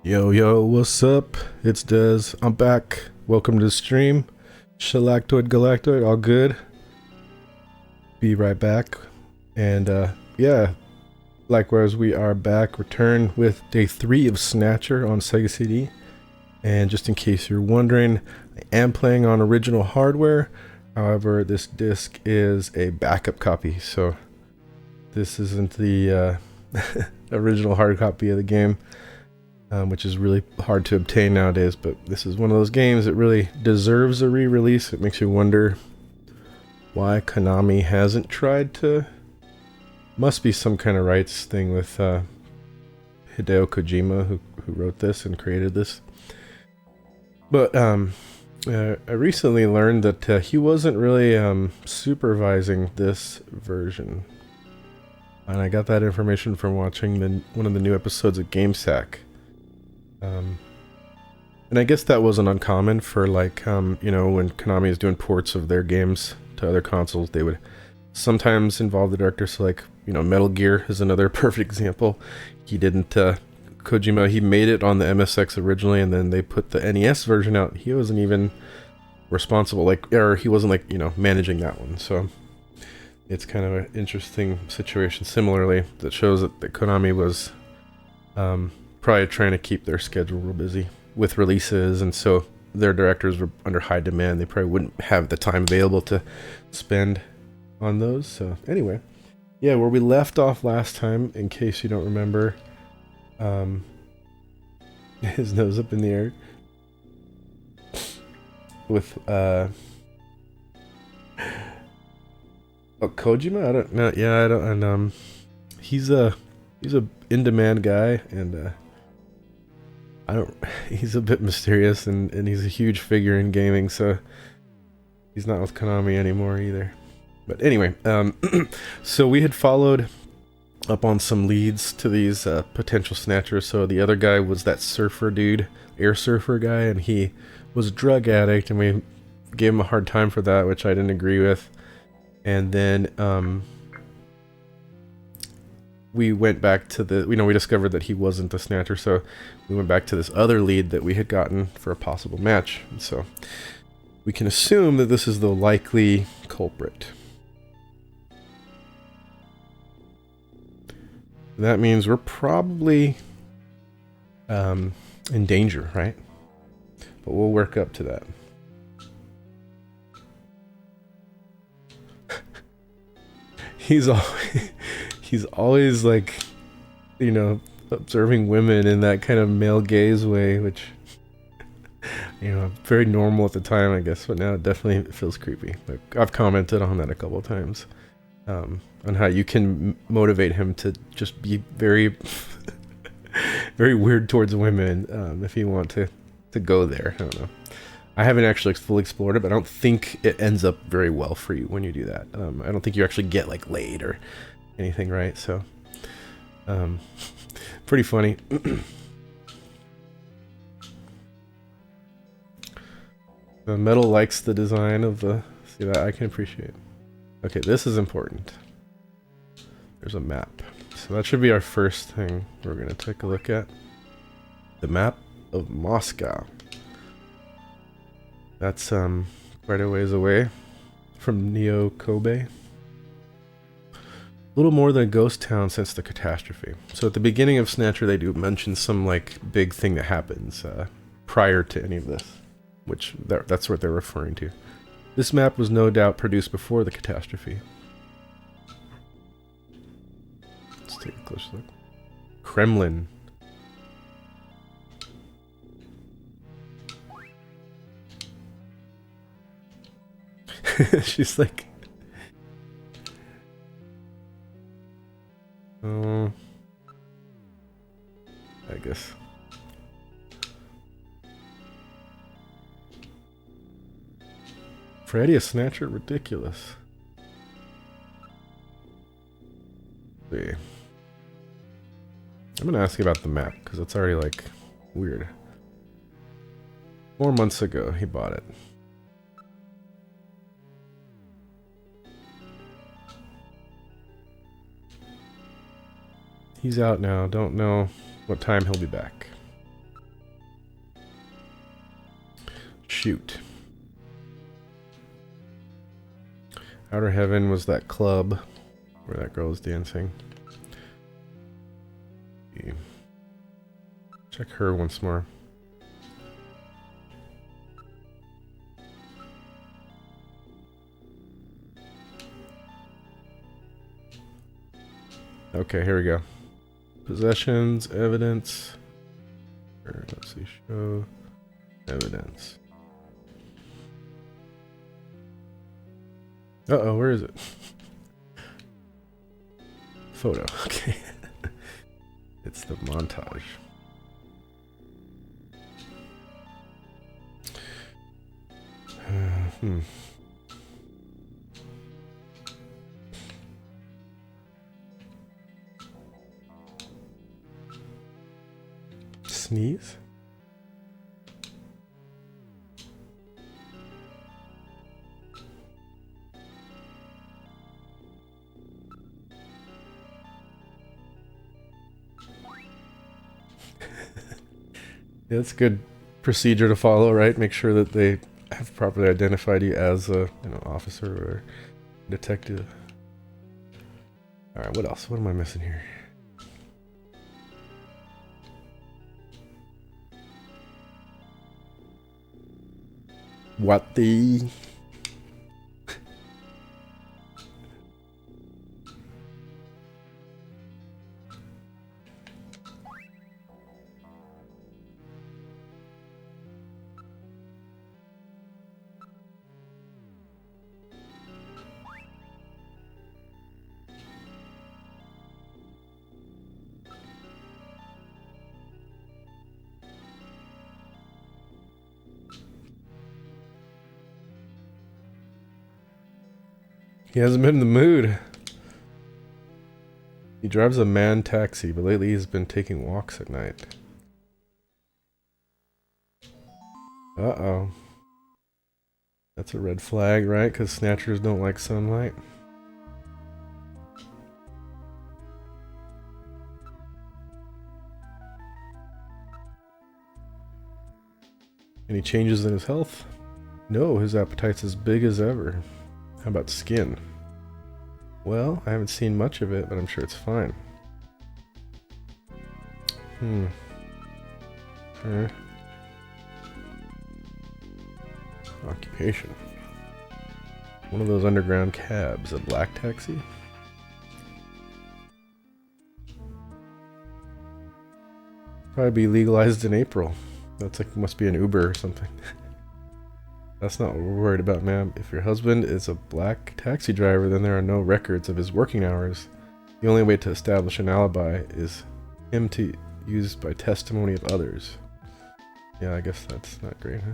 Yo, yo, what's up? It's Dez. I'm back. Welcome to the stream. Shalactoid Galactoid, all good. Be right back. And yeah, likewise, we are back. Return with day 3 of Snatcher on Sega CD. And just in case you're wondering, I am playing on original hardware. However, this disc is a backup copy, so this isn't the original hard copy of the game. Which is really hard to obtain nowadays, but this is one of those games that really deserves a re-release. It makes you wonder why Konami hasn't tried to... Must be some kind of rights thing with Hideo Kojima, who wrote this and created this. But I recently learned that he wasn't really supervising this version. And I got that information from watching one of the new episodes of GameSack. And I guess that wasn't uncommon for, like, you know, when Konami is doing ports of their games to other consoles, they would sometimes involve the director. So, like, you know, Metal Gear is another perfect example. He didn't, Kojima, he made it on the MSX originally, and then they put the NES version out. He wasn't even responsible, like, or he wasn't, like, you know, managing that one. So it's kind of an interesting situation. Similarly, that shows that Konami was, probably trying to keep their schedule real busy with releases, and so their directors were under high demand. They probably wouldn't have the time available to spend on those. So anyway, yeah, where we left off last time, in case you don't remember, his nose up in the air with Kojima. I don't know. Yeah, I don't. And he's a in-demand guy, and he's a bit mysterious, and he's a huge figure in gaming, so he's not with Konami anymore either. But anyway, so we had followed up on some leads to these potential snatchers. So the other guy was that surfer dude, air surfer guy, and he was a drug addict, and we gave him a hard time for that, which I didn't agree with. And then we went back to we discovered that he wasn't the snatcher, so we went back to this other lead that we had gotten for a possible match. And so we can assume that this is the likely culprit. That means we're probably in danger, right? But we'll work up to that. He's always like, you know, observing women in that kind of male gaze way, which, you know, very normal at the time, I guess, but now it definitely feels creepy. Like, I've commented on that a couple of times, on how you can motivate him to just be very, very weird towards women, if you want to go there. I don't know. I haven't actually fully explored it, but I don't think it ends up very well for you when you do that. I don't think you actually get, like, laid or anything, right? So, pretty funny. The metal likes the design of the... See, that I can appreciate. Okay, this is important. There's a map. So that should be our first thing we're going to take a look at. The map of Moscow. That's quite a ways away from Neo Kobe. A little more than a ghost town since the catastrophe. So at the beginning of Snatcher, they do mention some, like, big thing that happens prior to any of this, which that's what they're referring to. This map was no doubt produced before the catastrophe. Let's take a closer look. Kremlin. She's like... Oh... I guess. Freddy a snatcher? Ridiculous. Let's see. I'm gonna ask you about the map, because it's already, like, weird. 4 months ago, he bought it. He's out now. Don't know what time he'll be back. shoot. Outer Heaven was that club where that girl was dancing. Check her once more. Okay, here we go. Possessions, evidence. Let's see, show evidence. Uh-oh, where is it? Photo, okay. It's the montage. Sneeze? Yeah, that's a good procedure to follow, right? Make sure that they have properly identified you as a officer or detective. Alright, what else? What am I missing here? What the... He hasn't been in the mood. He drives a man taxi, but lately he's been taking walks at night. Uh-oh. That's a red flag, right? Because snatchers don't like sunlight. Any changes in his health? No, his appetite's as big as ever. How about skin? Well, I haven't seen much of it, but I'm sure it's fine. Okay. Occupation. One of those underground cabs. A black taxi? Probably be legalized in April. That's like, must be an Uber or something. That's not what we're worried about, ma'am. If your husband is a black taxi driver, then there are no records of his working hours. The only way to establish an alibi is him to use by testimony of others. Yeah, I guess that's not great, huh?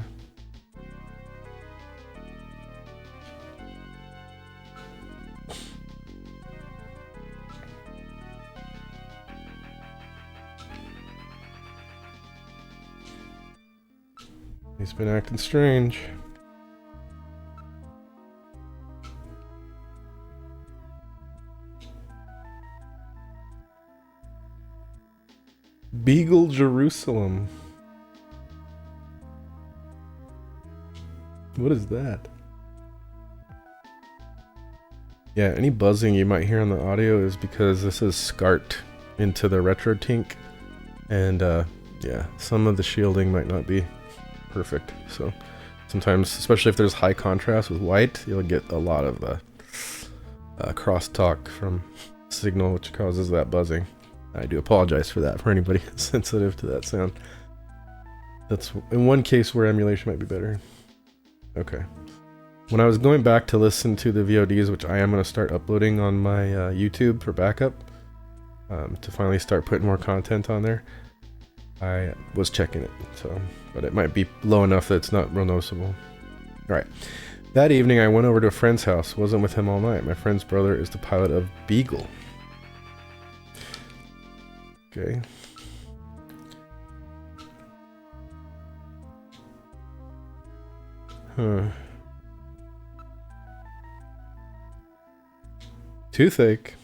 He's been acting strange. Beagle Jerusalem. What is that? Yeah, any buzzing you might hear on the audio is because this is SCART into the retro tink, and yeah, some of the shielding might not be perfect, so sometimes, especially if there's high contrast with white, you'll get a lot of crosstalk from signal, which causes that buzzing. I do apologize for that for anybody sensitive to that sound. That's in one case where emulation might be better. Okay. When I was going back to listen to the VODs, which I am going to start uploading on my YouTube for backup, to finally start putting more content on there, I was checking it, so, but it might be low enough that it's not real noticeable. Alright. That evening I went over to a friend's house. Wasn't with him all night. My friend's brother is the pilot of Beagle. Okay. Huh. Toothache.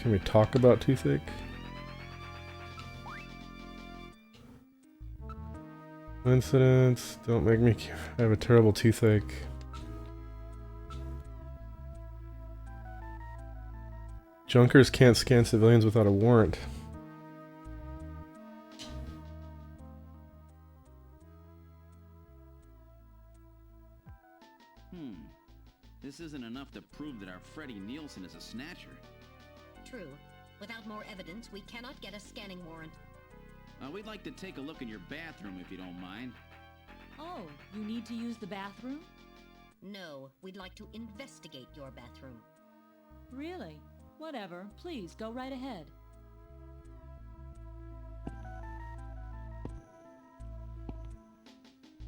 Can we talk about toothache? Coincidence. Don't make me have a terrible toothache. Junkers can't scan civilians without a warrant. This isn't enough to prove that our Freddie Nielsen is a snatcher. True. Without more evidence, we cannot get a scanning warrant. We'd like to take a look in your bathroom if you don't mind. Oh, you need to use the bathroom? No, we'd like to investigate your bathroom. Really? Whatever. Please, go right ahead.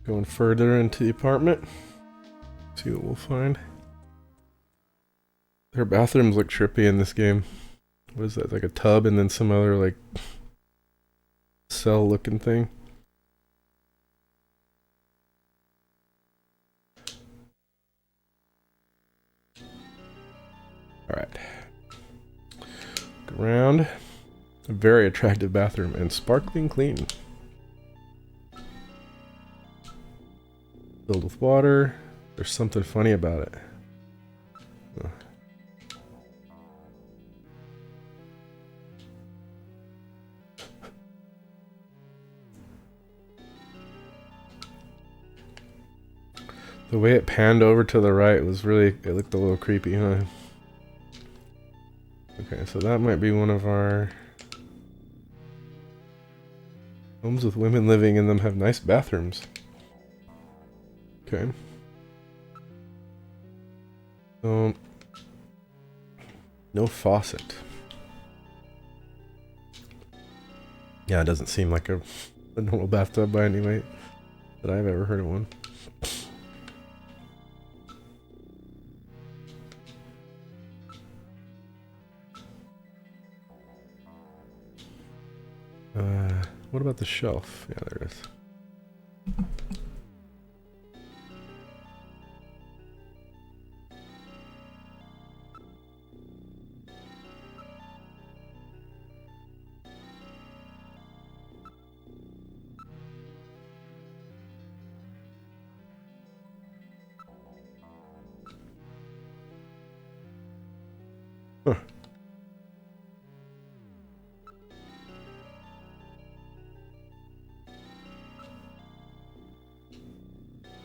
Going further into the apartment. See what we'll find. Their bathrooms look trippy in this game. What is that? Like a tub and then some other like cell looking thing. Alright. Look around. A very attractive bathroom and sparkling clean. Filled with water. There's something funny about it. Huh. The way it panned over to the right was really, it looked a little creepy, huh? Okay, so that might be one of our homes with women living in them have nice bathrooms. Okay. No faucet. Yeah, it doesn't seem like a normal bathtub by any way that I've ever heard of one. What about the shelf? Yeah, there it is. Huh.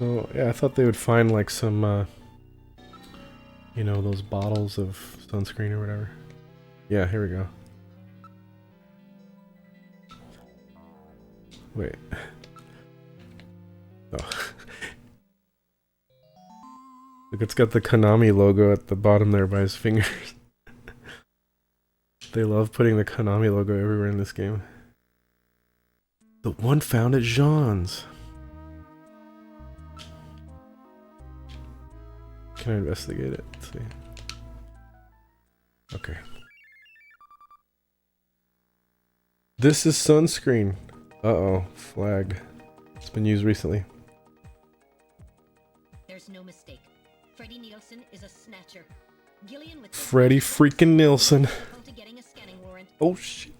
So, yeah, I thought they would find like some, you know, those bottles of sunscreen or whatever. Yeah, here we go. Wait. Oh. Look, it's got the Konami logo at the bottom there by his fingers. They love putting the Konami logo everywhere in this game. The one found at Jean's. Can I investigate it? Let's see. Okay. This is sunscreen. Uh-oh. Flag. It's been used recently. There's no mistake. Freddie Nielsen is a snatcher. Gillian with Freddie freaking Nielsen. to getting a scanning warrant. Oh shit.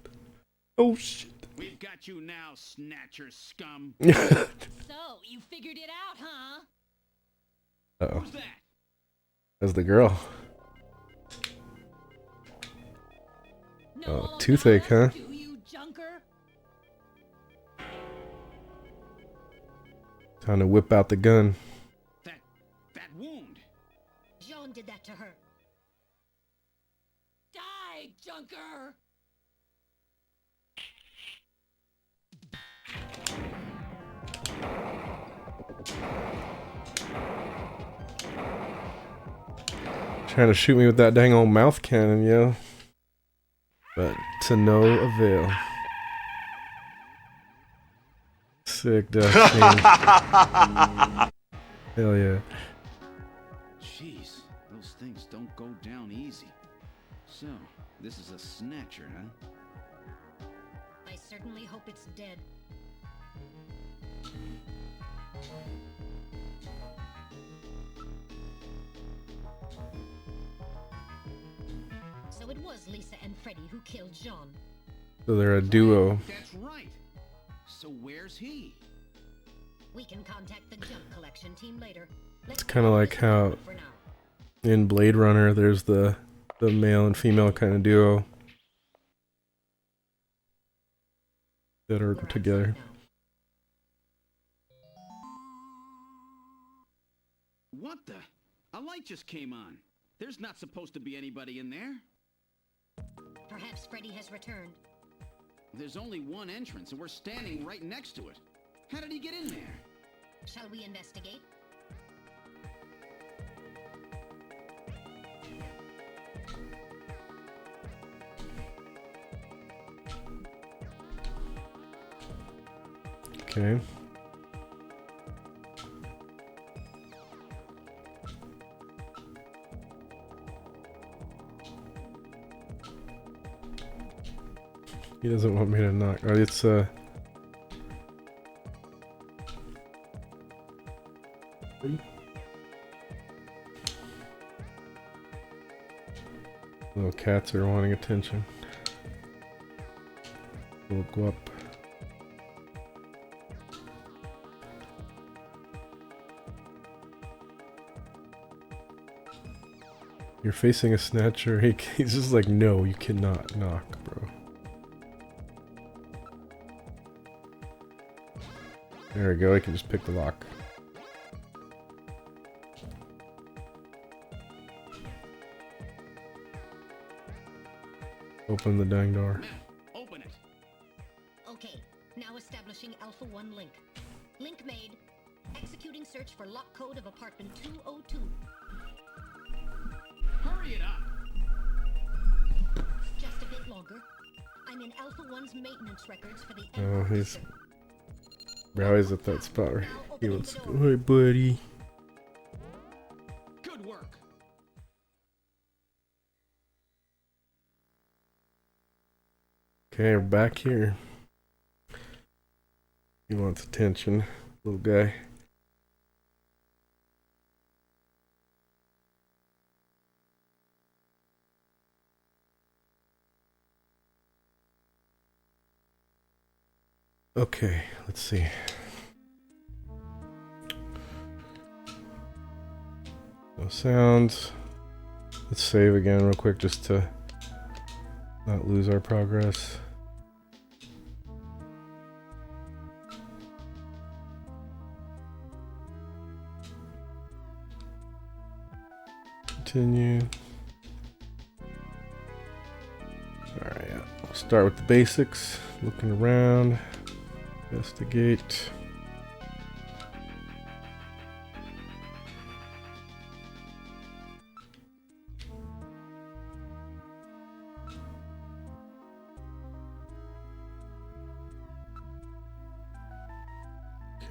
Oh shit. We've got you now, snatcher scum. So, you figured it out, huh? Uh-oh. Who's that? That's the girl. Know Oh, all toothache, about us, huh? do you, junker? Time to whip out the gun. That wound. Jean did that to her. Die, junker! Trying to shoot me with that dang old mouth cannon, yo. But to no avail. Sick death scene. Hell yeah. Jeez, those things don't go down easy. So, this is a snatcher, huh? I certainly hope it's dead. So So it was Lisa and Freddy who killed Jean. So they're a duo. That's right. So where's he? We can contact the junk collection team later. It's kind of like how For now. in Blade Runner there's the male and female kind of duo that are We're outside together. now. What the? A light just came on. There's not supposed to be anybody in there. Perhaps Freddy has returned. There's only one entrance, and we're standing right next to it. How did he get in there? Shall we investigate? Okay. He doesn't want me to knock. Oh, it's little cats are wanting attention. We'll go up. You're facing a snatcher. He's just like, no, you cannot knock, bro. There we go, I can just pick the lock. Open the dang door. Matt, open it. Okay, now establishing Alpha 1 link. Link made. Executing search for lock code of apartment 202. Hurry it up. Just a bit longer. I'm in Alpha 1's maintenance records for the Oh, he's... Bro, he's at that spot right here. Let's go. Hey, buddy. Good work. Okay, we're back here. He wants attention, little guy. Okay, let's see. No sounds. Let's save again real quick just to not lose our progress. Continue. Alright, yeah. We'll start with the basics. Looking around. Investigate.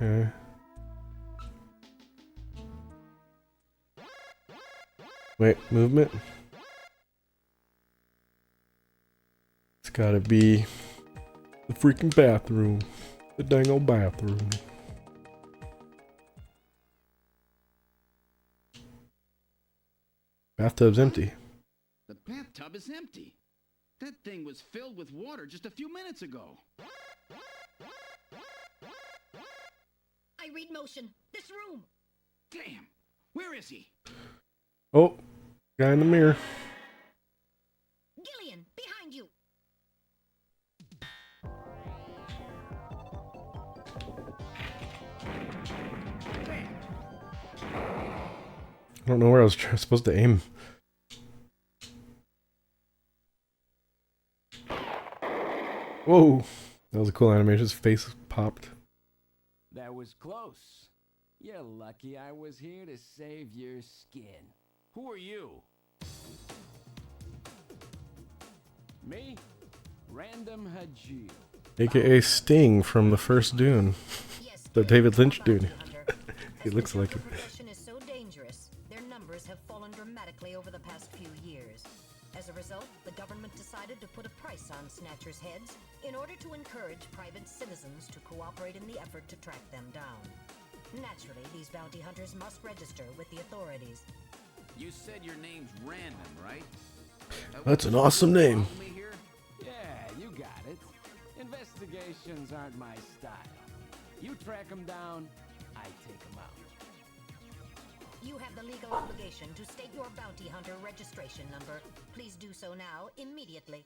Okay. Wait, movement? It's gotta be the freaking bathroom. The dang old bathroom. Bathtub's empty. The bathtub is empty. That thing was filled with water just a few minutes ago. I read motion. This room. Damn. Where is he? Oh, guy in the mirror. Gillian, behind you. I don't know where I was supposed to aim. Whoa, that was a cool animation. His face popped. That was close. You're lucky I was here to save your skin. Who are you? Me? Random Hajil. AKA Sting from the first Dune. Yes, The David Lynch Bounty Dune. Hunter. He As looks the like jungle it. profession is so dangerous, their numbers have fallen dramatically over the past few years. As a result, the government decided to put a price on snatchers' heads in order to encourage private citizens to cooperate in the effort to track them down. Naturally, these bounty hunters must register with the authorities. You said your name's Random, right? That's an awesome name. Follow me here? Yeah, you got it. Investigations aren't my style. You track them down, I take them out. You have the legal obligation to state your bounty hunter registration number. Please do so now, immediately.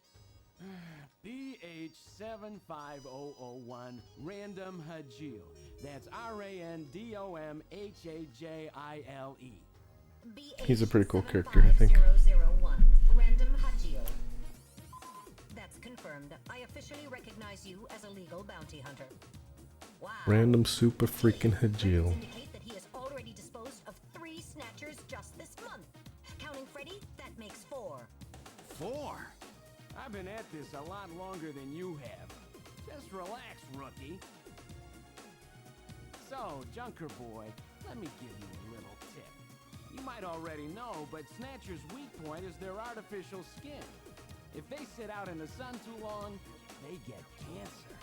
BH75001 Random Hajil. That's RANDOMHAJILE. He's a pretty cool character, I think. 75001 Random Hajil. That's confirmed. I officially recognize you as a legal bounty hunter. Wow. Random super freaking Records Hajil. indicate that he has already disposed of 3 snatchers just this month. Counting Freddy, that makes 4. 4. I've been at this a lot longer than you have. Just relax, rookie. So, Junker Boy, let me give you a little tip. You might already know, but Snatcher's weak point is their artificial skin. If they sit out in the sun too long, they get cancer.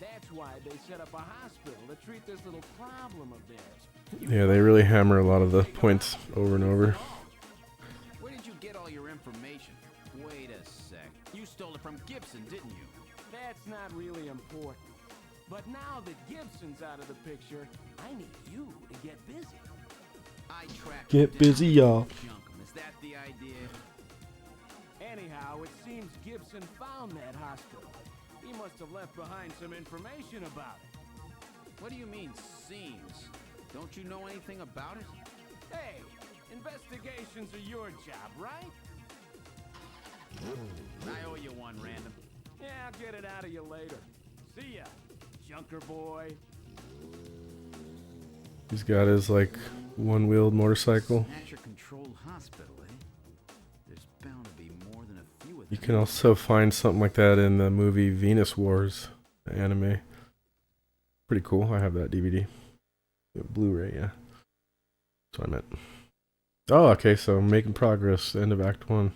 That's why they set up a hospital to treat this little problem of theirs. Yeah, they really hammer a lot of the points over and over. Where did you get all your information? Wait a sec. You stole it from Gibson, didn't you? That's not really important. But now that Gibson's out of the picture, I need you to get busy. I tracked Get him busy, down. y'all. Junk him. Is that the idea? Anyhow, it seems Gibson found that hospital. He must have left behind some information about it. What do you mean, seems? Don't you know anything about it? Hey, investigations are your job, right? I owe you one, Random. Yeah, I'll get it out of you later. See ya, Junker Boy. He's got his like one-wheeled motorcycle. Snatcher controlled hospital, eh? There's bound to be more than a few of them. You can also find something like that in the movie Venus Wars, the anime. Pretty cool. I have that DVD. Blu-ray, yeah. That's what I meant. Oh, okay, so making progress. End of Act 1.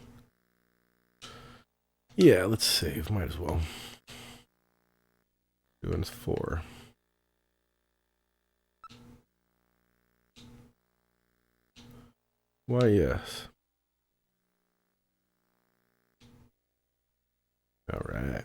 Yeah, let's save. Might as well. Doing 4. Why, yes. All right.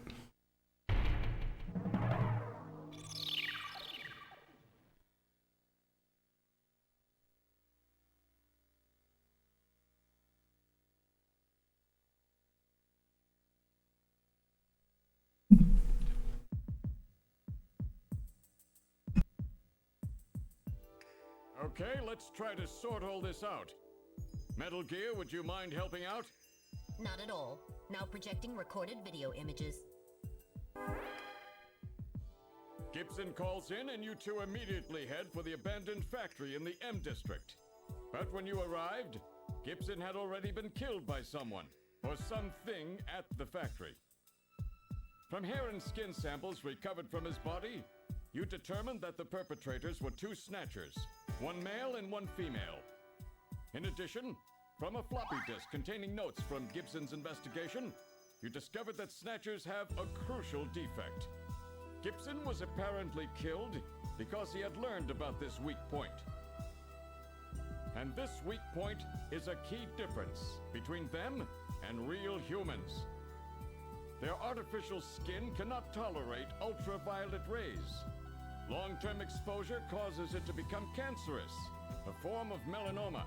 Okay, let's try to sort all this out. Metal Gear, would you mind helping out? Not at all. Now projecting recorded video images. Gibson calls in and you two immediately head for the abandoned factory in the M District. But when you arrived, Gibson had already been killed by someone, or something at the factory. From hair and skin samples recovered from his body, you determined that the perpetrators were 2 snatchers, one male and one female. In addition, from a floppy disk containing notes from Gibson's investigation, you discovered that snatchers have a crucial defect. Gibson was apparently killed because he had learned about this weak point. And this weak point is a key difference between them and real humans. Their artificial skin cannot tolerate ultraviolet rays. Long-term exposure causes it to become cancerous, a form of melanoma.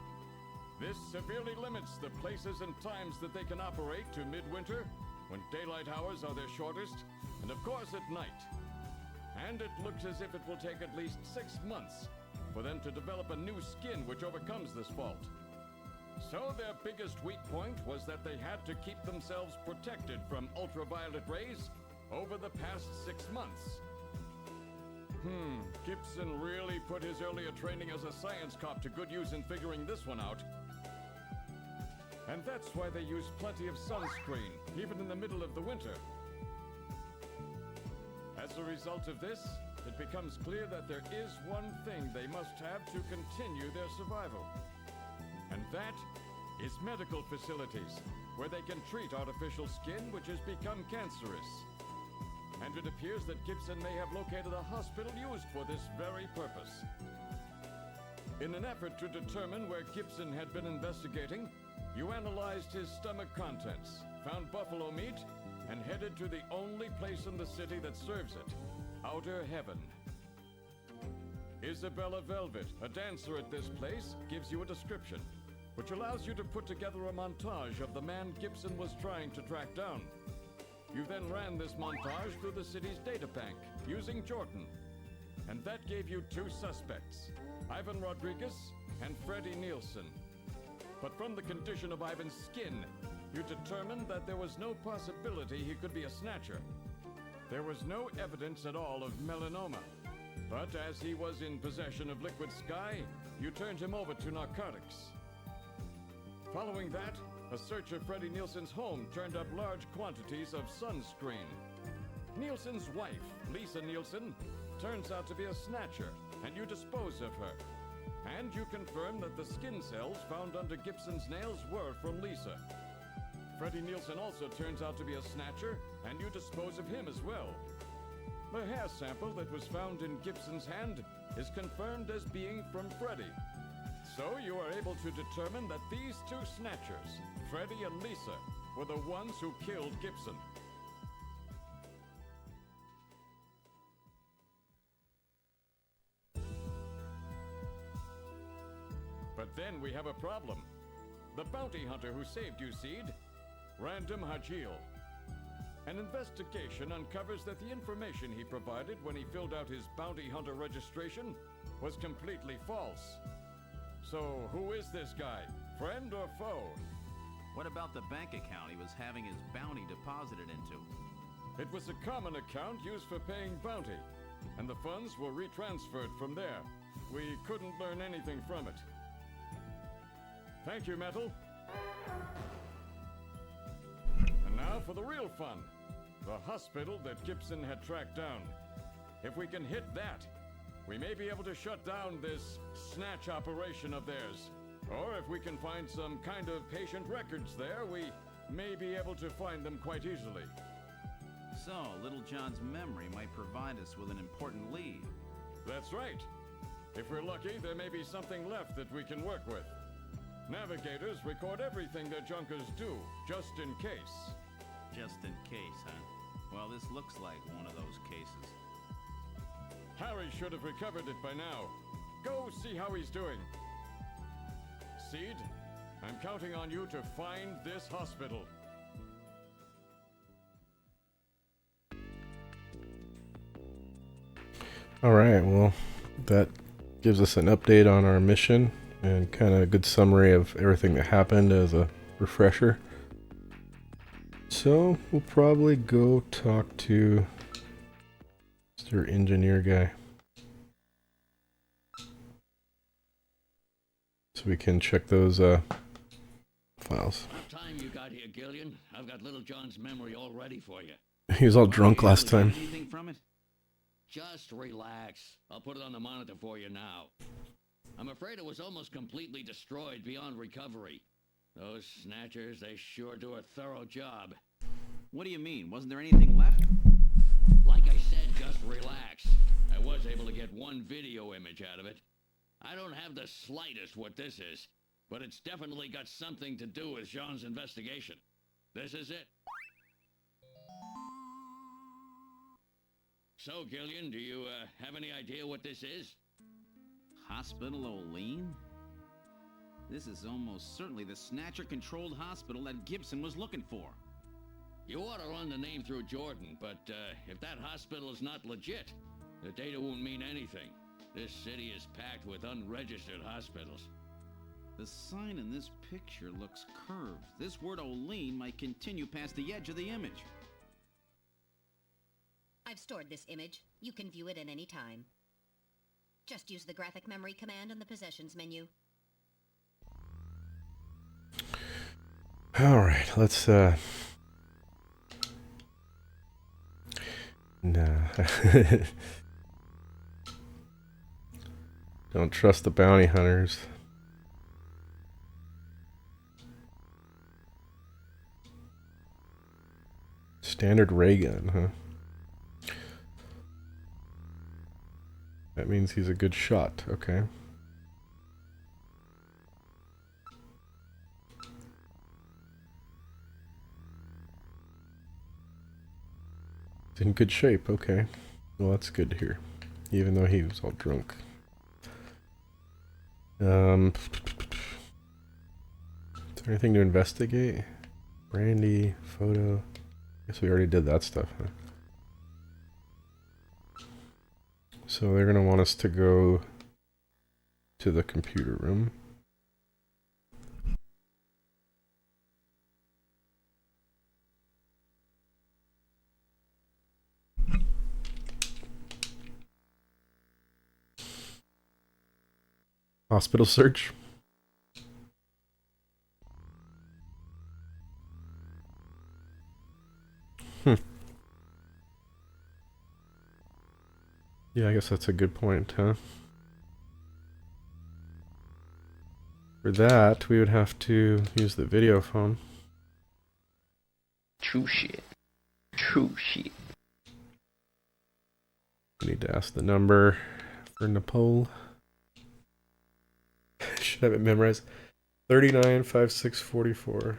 This severely limits the places and times that they can operate to midwinter, when daylight hours are their shortest, and of course at night. And it looks as if it will take at least 6 months for them to develop a new skin which overcomes this fault. So their biggest weak point was that they had to keep themselves protected from ultraviolet rays over the past 6 months. Gibson really put his earlier training as a science cop to good use in figuring this one out. And that's why they use plenty of sunscreen, even in the middle of the winter. As a result of this, it becomes clear that there is one thing they must have to continue their survival. And that is medical facilities, where they can treat artificial skin which has become cancerous. And it appears that Gibson may have located a hospital used for this very purpose. In an effort to determine where Gibson had been investigating, you analyzed his stomach contents, found buffalo meat, and headed to the only place in the city that serves it, Outer Heaven. Isabella Velvet, a dancer at this place, gives you a description, which allows you to put together a montage of the man Gibson was trying to track down. You then ran this montage through the city's databank, using Jordan. And that gave you two suspects, Ivan Rodriguez and Freddie Nielsen. But from the condition of Ivan's skin, you determined that there was no possibility he could be a snatcher. There was no evidence at all of melanoma. But as he was in possession of liquid sky, you turned him over to narcotics. Following that, a search of Freddie Nielsen's home turned up large quantities of sunscreen. Nielsen's wife, Lisa Nielsen, turns out to be a snatcher, and you dispose of her. And you confirm that the skin cells found under Gibson's nails were from Lisa. Freddie Nielsen also turns out to be a snatcher, and you dispose of him as well. The hair sample that was found in Gibson's hand is confirmed as being from Freddie. So you are able to determine that these two snatchers, Freddie and Lisa, were the ones who killed Gibson. But then we have a problem. The bounty hunter who saved you, Seed, Random Hajil. An investigation uncovers that the information he provided when he filled out his bounty hunter registration was completely false. So who is this guy? Friend or foe? What about the bank account he was having his bounty deposited into? It was a common account used for paying bounty, and the funds were retransferred from there. We couldn't learn anything from it. Thank you, Metal. And now for the real fun. The hospital that Gibson had tracked down. If we can hit that, we may be able to shut down this snatch operation of theirs. Or if we can find some kind of patient records there, we may be able to find them quite easily. So, Little John's memory might provide us with an important lead. That's right. If we're lucky, there may be something left that we can work with. Navigators record everything their junkers do, just in case. Just in case, huh? Well, this looks like one of those cases. Harry should have recovered it by now. Go see how he's doing. Seed, I'm counting on you to find this hospital. Alright, well, that gives us an update on our mission and kind of a good summary of everything that happened as a refresher. So, we'll probably go talk to Mr. Engineer guy. So we can check those files. What time you got here, Gillian? I've got Little John's memory all ready for you. He was all drunk last time. Anything from it? Just relax. I'll put it on the monitor for you now. I'm afraid it was almost completely destroyed beyond recovery. Those snatchers, they sure do a thorough job. What do you mean? Wasn't there anything left? Like I said, just relax. I was able to get one video image out of it. I don't have the slightest what this is, but it's definitely got something to do with Jean's investigation. This is it. So, Gillian, do you have any idea what this is? Hospital O'Lean? This is almost certainly the Snatcher-controlled hospital that Gibson was looking for. You ought to run the name through Jordan, but if that hospital is not legit, the data won't mean anything. This city is packed with unregistered hospitals. The sign in this picture looks curved. This word O'Lean might continue past the edge of the image. I've stored this image. You can view it at any time. Just use the graphic memory command in the possessions menu. Alright, let's Nah. Don't trust the bounty hunters. Standard ray gun, huh? That means he's a good shot, okay. in good shape. Okay. Well, that's good to hear. Even though he was all drunk. Is there anything to investigate? Brandy, photo. Guess we already did that stuff, huh? So they're gonna want us to go to the computer room. Hospital search. Yeah, I guess that's a good point, huh? For that, we would have to use the video phone. True shit. True shit. We need to ask the number for Nepal. Should have it memorized. 395644.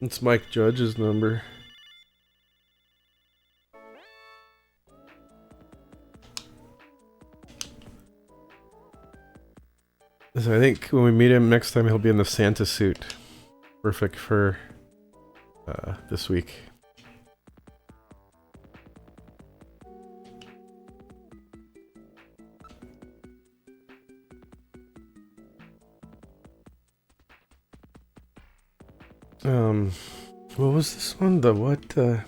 It's Mike Judge's number. So I think when we meet him next time, he'll be in the Santa suit. Perfect for this week. What was this one? The what? I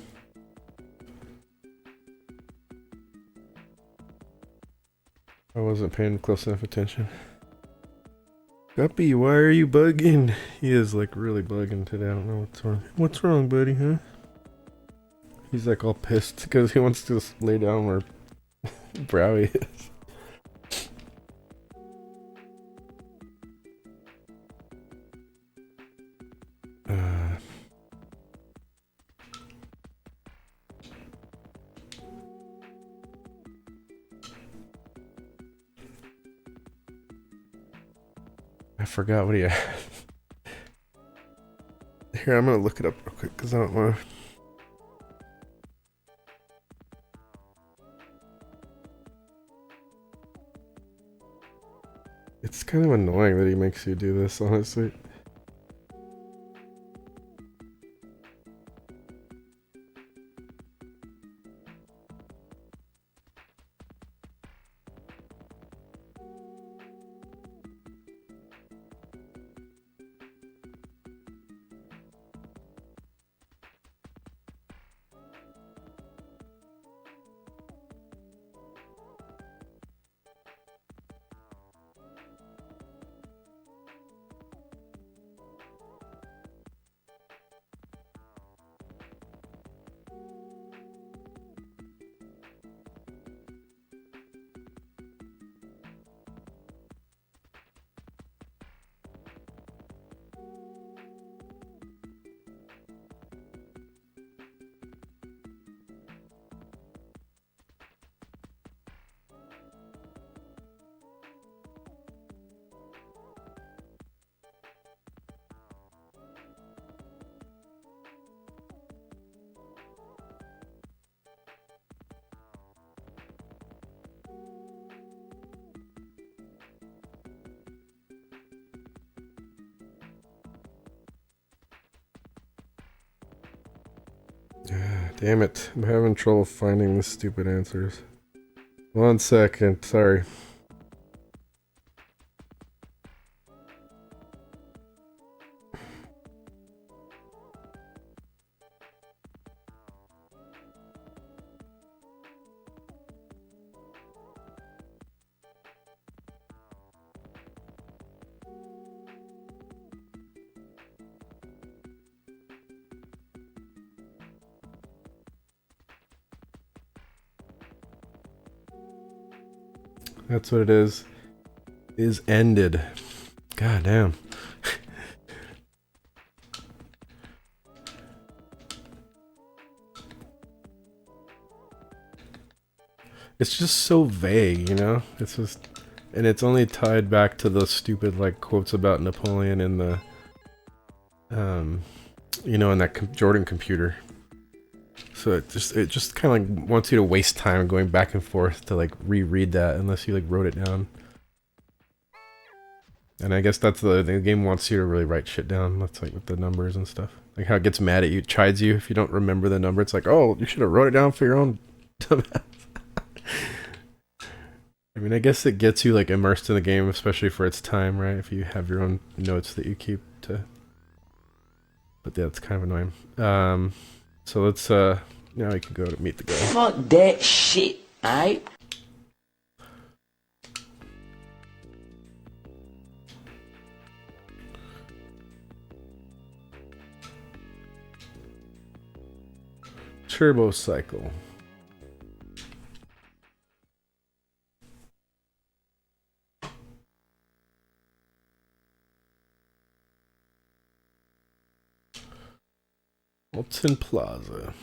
wasn't paying close enough attention. Guppy, why are you bugging? He is like really bugging today. I don't know what's wrong. What's wrong, buddy, huh? He's like all pissed because he wants to just lay down where Browy is. I forgot what he asked. Here, I'm gonna look it up real quick because I don't want to. It's kind of annoying that he makes you do this, honestly. Damn it, I'm having trouble finding the stupid answers. 1 second, sorry. That's what it is. Is ended. God damn. it's just so vague, you know? It's just, and it's only tied back to those stupid like quotes about Napoleon in the, you know, in that Jordan computer. So it just kind of like wants you to waste time going back and forth to like reread that unless you like wrote it down. And I guess that's the game wants you to really write shit down. That's like with the numbers and stuff. Like how it gets mad at you, chides you if you don't remember the number. It's like, oh, you should have wrote it down for your own dumbass. I mean, I guess it gets you like immersed in the game, especially for its time, right? If you have your own notes that you keep to. But yeah, it's kind of annoying. So let's now we can go to meet the guy. Fuck that shit, alright? Turbo cycle. Alton Plaza.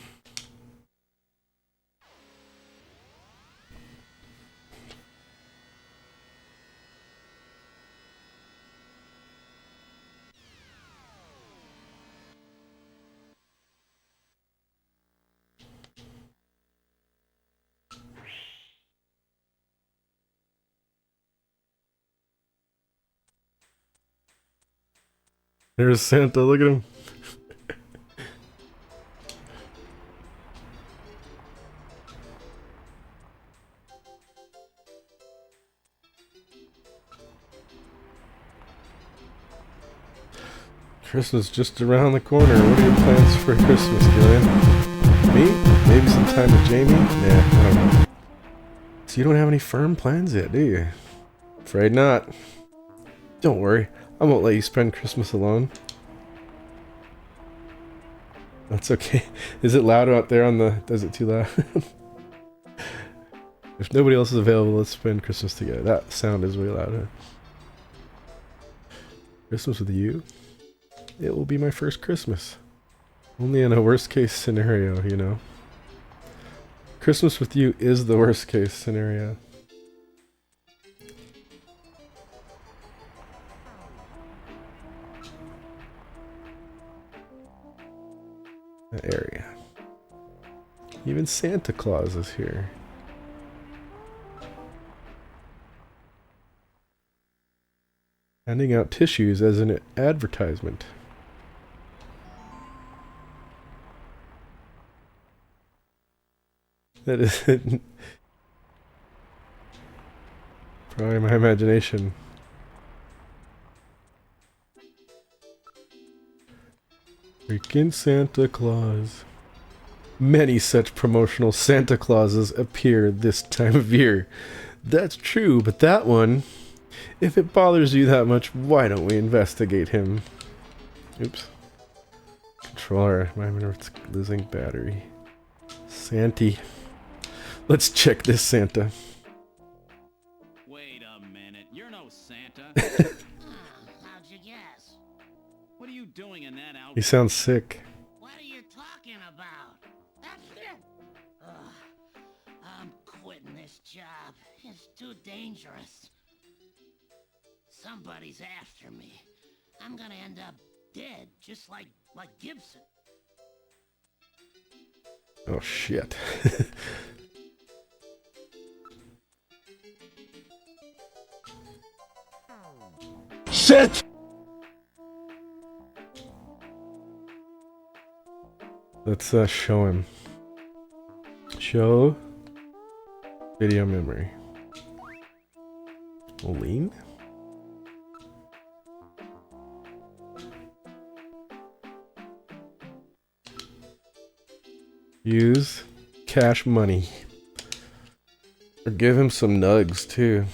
There's Santa, look at him. Christmas just around the corner. What are your plans for Christmas, Gillian? Me? Maybe some time with Jamie? Nah, I don't know. So you don't have any firm plans yet, do you? Afraid not. Don't worry. I won't let you spend Christmas alone. That's okay. Is it loud out there on the... Is it too loud? If nobody else is available, let's spend Christmas together. That sound is really loud, huh? Christmas with you? It will be my first Christmas. Only in a worst case scenario, you know. Christmas with you is the worst case scenario. That area. Even Santa Claus is here. Handing out tissues as an advertisement. That is probably my imagination. Freaking Santa Claus. Many such promotional Santa Clauses appear this time of year. That's true, but that one, if it bothers you that much, why don't we investigate him? Oops. Controller, I wonder if it's losing battery. Santy. Let's check this Santa. Wait a minute, you're no Santa. How'd you guess? What are you doing in that outfit? He sounds sick. What are you talking about? I'm quitting this job. It's too dangerous. Somebody's after me. I'm gonna end up dead, just like Gibson. Oh shit. Shit! Let's show him. Show video memory. Lean? Use cash money. Or give him some nugs too.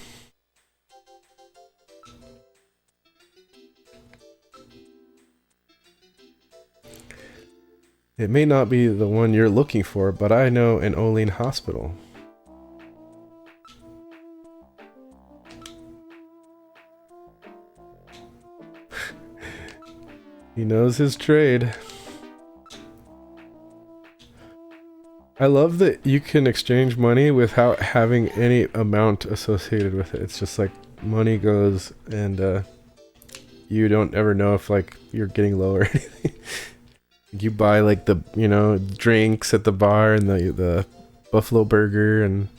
It may not be the one you're looking for, but I know an Olean hospital. He knows his trade. I love that you can exchange money without having any amount associated with it. It's just like money goes and you don't ever know if like you're getting low or anything. You buy like the, you know, drinks at the bar and the buffalo burger and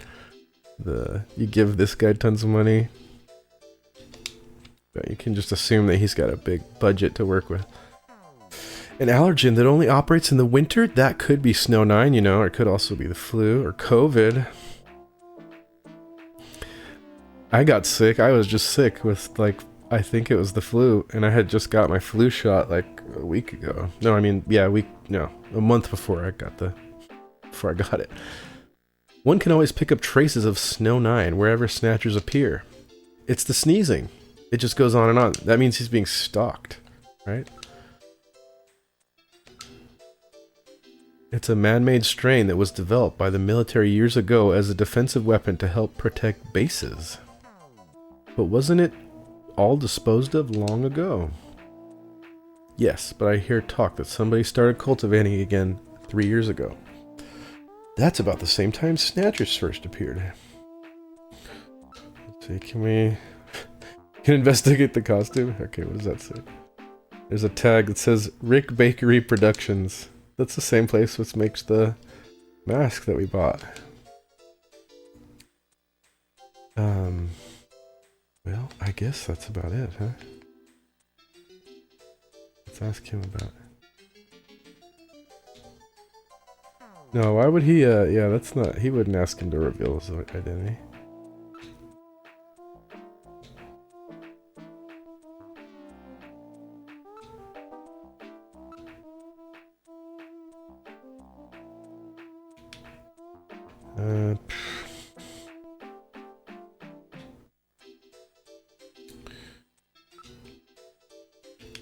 you give this guy tons of money. But you can just assume that he's got a big budget to work with. An allergen that only operates in the winter? That could be Snow 9, you know, or it could also be the flu or COVID. I got sick. I was just sick with, like, I think it was the flu, and I had just got my flu shot, like, a week ago. No, I mean, yeah, a month before I got it. One can always pick up traces of Snow 9 wherever Snatchers appear. It's the sneezing. It just goes on and on. That means he's being stalked, right? It's a man-made strain that was developed by the military years ago as a defensive weapon to help protect bases. But wasn't it all disposed of long ago? Yes, but I hear talk that somebody started cultivating again 3 years ago. That's about the same time Snatchers first appeared. Let's see, can we investigate the costume? Okay, what does that say? There's a tag that says Rick Bakery Productions. That's the same place which makes the mask that we bought. Well, I guess that's about it, huh? Let's ask him about it. No, why would he, yeah, that's not, he wouldn't ask him to reveal his identity.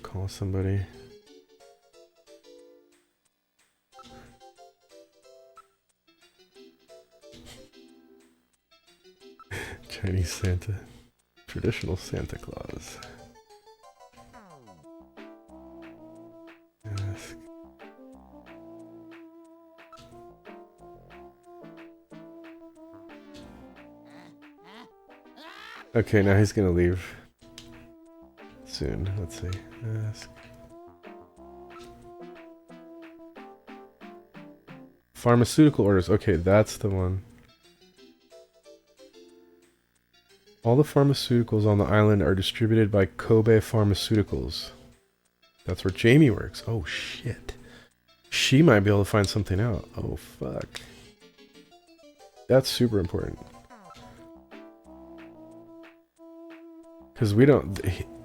Call somebody. Chinese Santa. Traditional Santa Claus. Ask. Okay, now he's gonna leave soon. Let's see. Ask. Pharmaceutical orders. Okay, that's the one. All the pharmaceuticals on the island are distributed by Kobe Pharmaceuticals. That's where Jamie works. Oh shit. She might be able to find something out. Oh fuck. That's super important. Because we don't...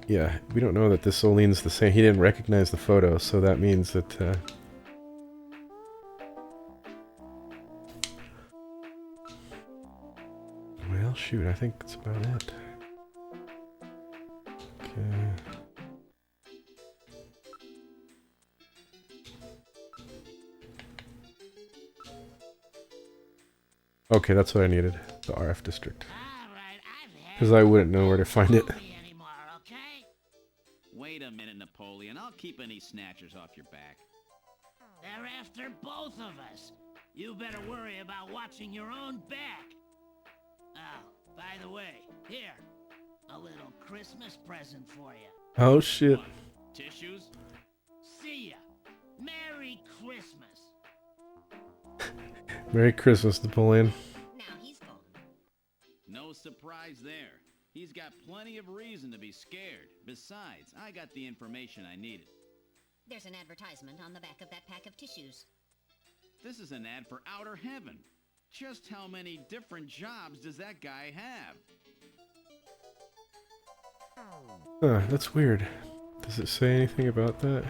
Yeah, we don't know that this Olene's the same. He didn't recognize the photo, so that means that... Well, shoot, I think that's about it. Okay. Okay, that's what I needed. The RF district. Because I wouldn't know where to find it. Wait a minute, Napoleon. I'll keep any snatchers off your back. They're after both of us. You better worry about watching your own back. Oh, by the way, here, a little Christmas present for you. Oh shit. What? Tissues? See ya. Merry Christmas. Merry Christmas, Napoleon. Now he's gone. No surprise there. He's got plenty of reason to be scared. Besides, I got the information I needed. There's an advertisement on the back of that pack of tissues. This is an ad for outer heaven. Just how many different jobs does that guy have? That's weird. Does it say anything about that?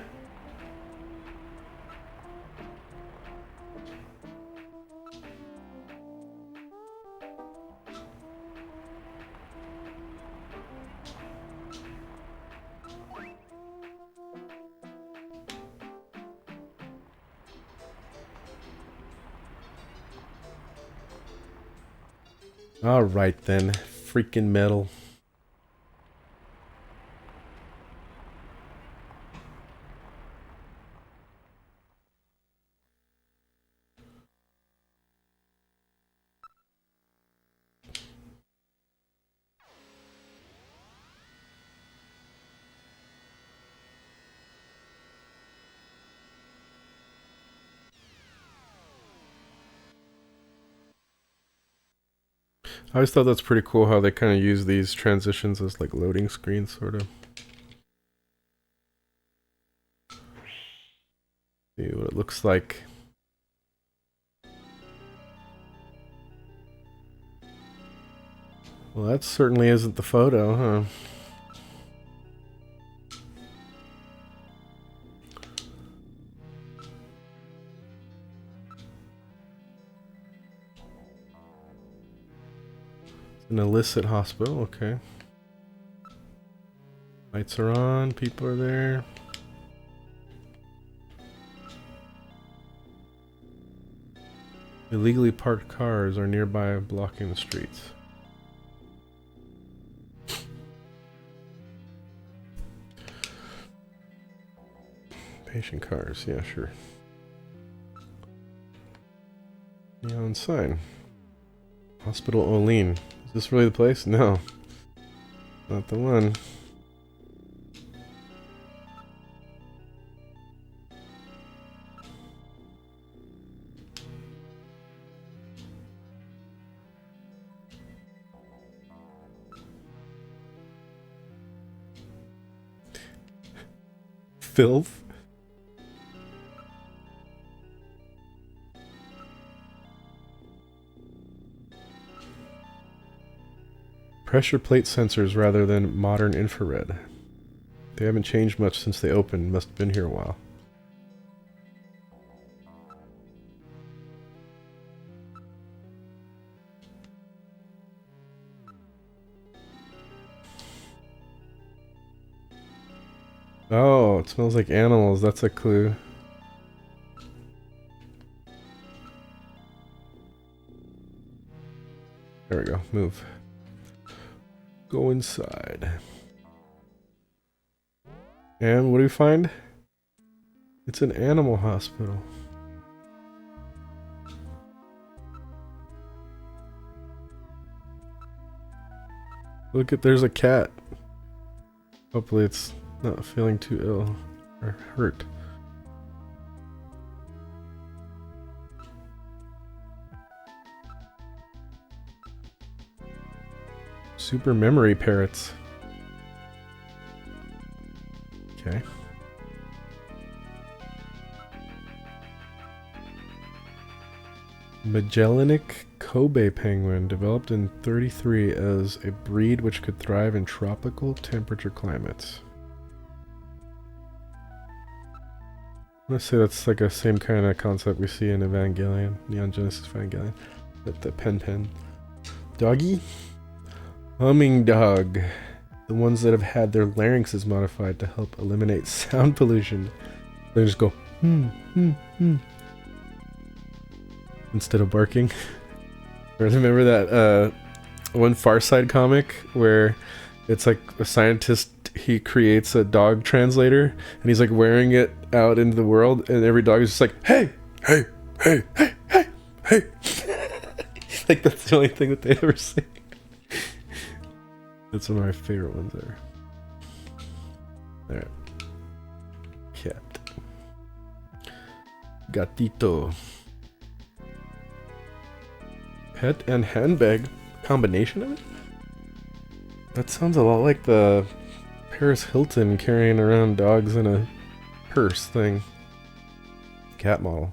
Alright then, freaking metal. I always thought that's pretty cool how they kind of use these transitions as like loading screens, sort of. See what it looks like. Well, that certainly isn't the photo, huh? An illicit hospital, okay. Lights are on, people are there. Illegally parked cars are nearby, blocking the streets. Patient cars, yeah, sure. Neon sign. Hospital Olean. Is this really the place? No. Not the one. Filth? Pressure plate sensors rather than modern infrared. They haven't changed much since they opened. Must have been here a while. Oh, it smells like animals. That's a clue. There we go. Move. Go inside. And what do we find? It's an animal hospital. Look at, there's a cat. Hopefully it's not feeling too ill or hurt. Super memory parrots. Okay. Magellanic Kobe penguin, developed in 1933 as a breed which could thrive in tropical temperature climates. I'm gonna say that's like a same kind of concept we see in Evangelion, Neon Genesis Evangelion. The pen. Doggy? Humming dog. The ones that have had their larynxes modified to help eliminate sound pollution. They just go, instead of barking. Remember that one Far Side comic where it's like a scientist, he creates a dog translator and he's like wearing it out into the world and every dog is just like, hey, hey, hey, hey, hey, hey. Like that's the only thing that they ever say. That's one of my favorite ones ever. Alright. Cat. Gatito. Pet and handbag. Combination of it? That sounds a lot like the Paris Hilton carrying around dogs in a purse thing. Cat model.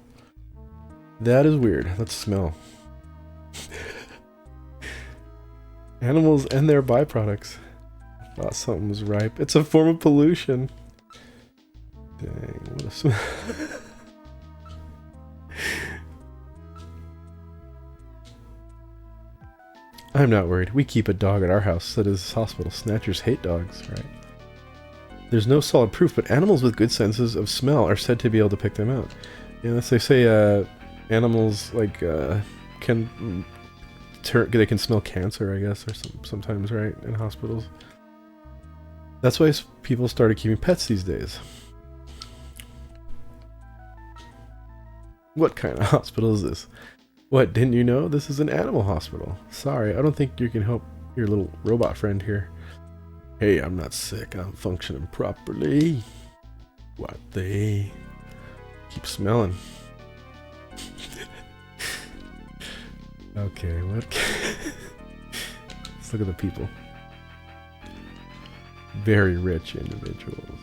That is weird. Let's smell. Animals and their byproducts. I thought something was ripe. It's a form of pollution. Dang, what a smell. I'm not worried. We keep a dog at our house, so does this hospital. Snatchers hate dogs, right? There's no solid proof, but animals with good senses of smell are said to be able to pick them out. Yeah, they say animals like can they can smell cancer, I guess, or sometimes, right, in hospitals. That's why people started keeping pets these days. What kind of hospital is this? What, didn't you know? This is an animal hospital. Sorry, I don't think you can help your little robot friend here. Hey, I'm not sick. I'm functioning properly. What they keep smelling. Okay, what? Look at the people. Very rich individuals.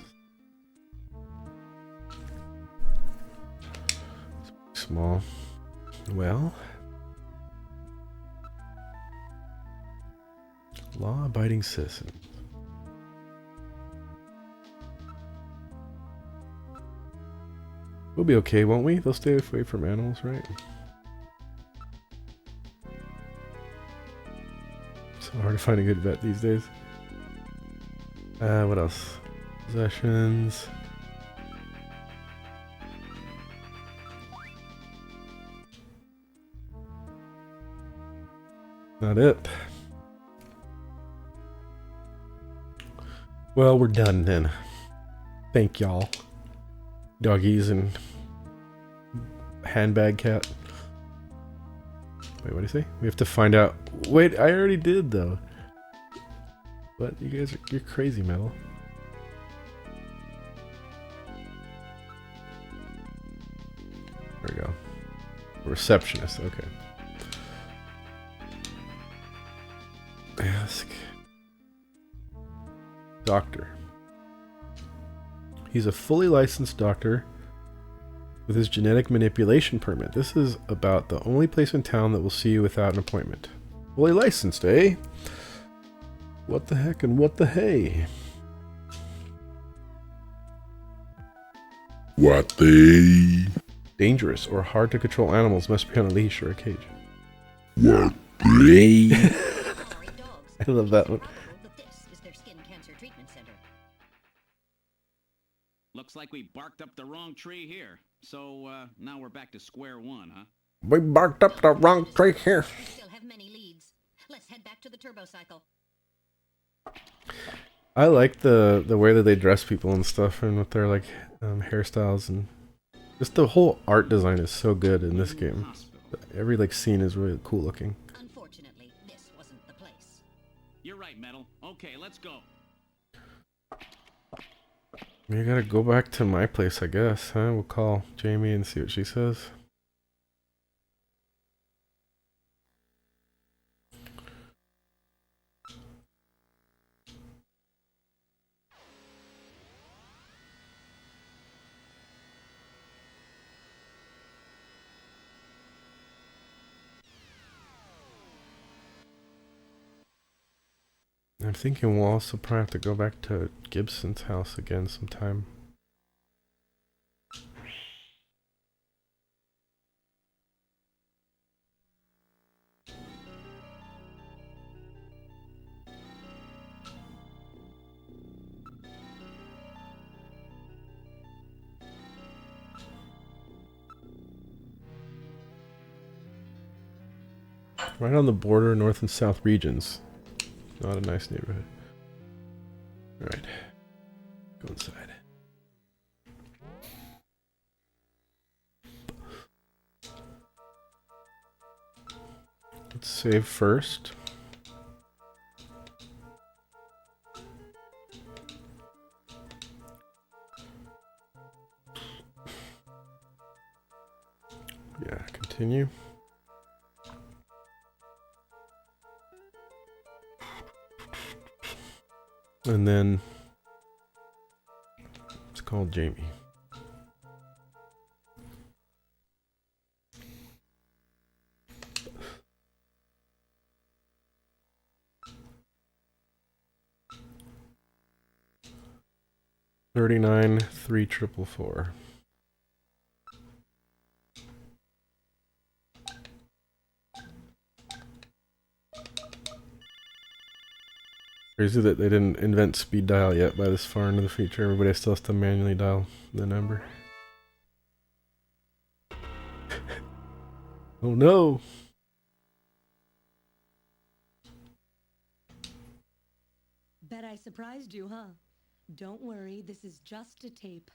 Small. Well, law-abiding citizens. We'll be okay, won't we? They'll stay away from animals, right? So hard to find a good vet these days. What else? Possessions. Not it. Well, we're done then. Thank y'all. Doggies and handbag cat. Wait, what do you say? We have to find out. Wait, I already did though. What? You guys are, you're crazy, Metal. There we go. Receptionist, okay. Ask. Doctor. He's a fully licensed doctor with his genetic manipulation permit. This is about the only place in town that will see you without an appointment. Fully licensed, eh? What the heck and what the hey? What the? Dangerous or hard to control animals must be on a leash or a cage. What the? I love that one. Looks like we barked up the wrong tree here. So, now we're back to square one, huh? We barked up the wrong tree here. We still have many leads. Let's head back to the turbo cycle. I like the way that they dress people and stuff, and with their like hairstyles, and just the whole art design is so good in this game. Every like scene is really cool looking. Unfortunately, this wasn't the place. You're right, Metal. Okay, let's go. We gotta go back to my place, I guess, huh? We'll call Jamie and see what she says. I'm thinking we'll also probably have to go back to Gibson's house again sometime. Right on the border, north and south regions. Not a nice neighborhood. Alright. Go inside. Let's save first. Yeah, continue. And then it's called Jamie. $39,344. Crazy that they didn't invent speed dial yet by this far into the future. Everybody still has to manually dial the number. Oh no! Bet I surprised you, huh? Don't worry, this is just a tape.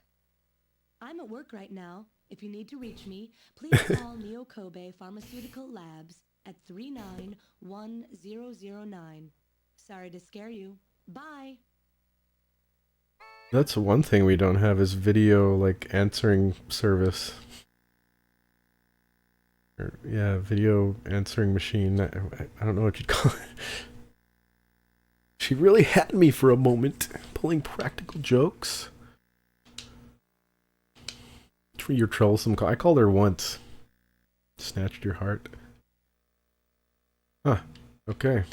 I'm at work right now. If you need to reach me, please call Neo Kobe Pharmaceutical Labs at 391009. Sorry to scare you. Bye. That's one thing we don't have is video like answering service. Or, yeah, video answering machine. I don't know what you'd call it. She really had me for a moment, pulling practical jokes. For your troublesome call. I called her once. Snatched your heart. Huh. Okay.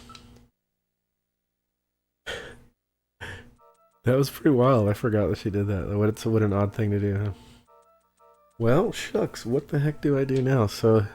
That was pretty wild. I forgot that she did that. What an odd thing to do, huh? Well, shucks. What the heck do I do now? So,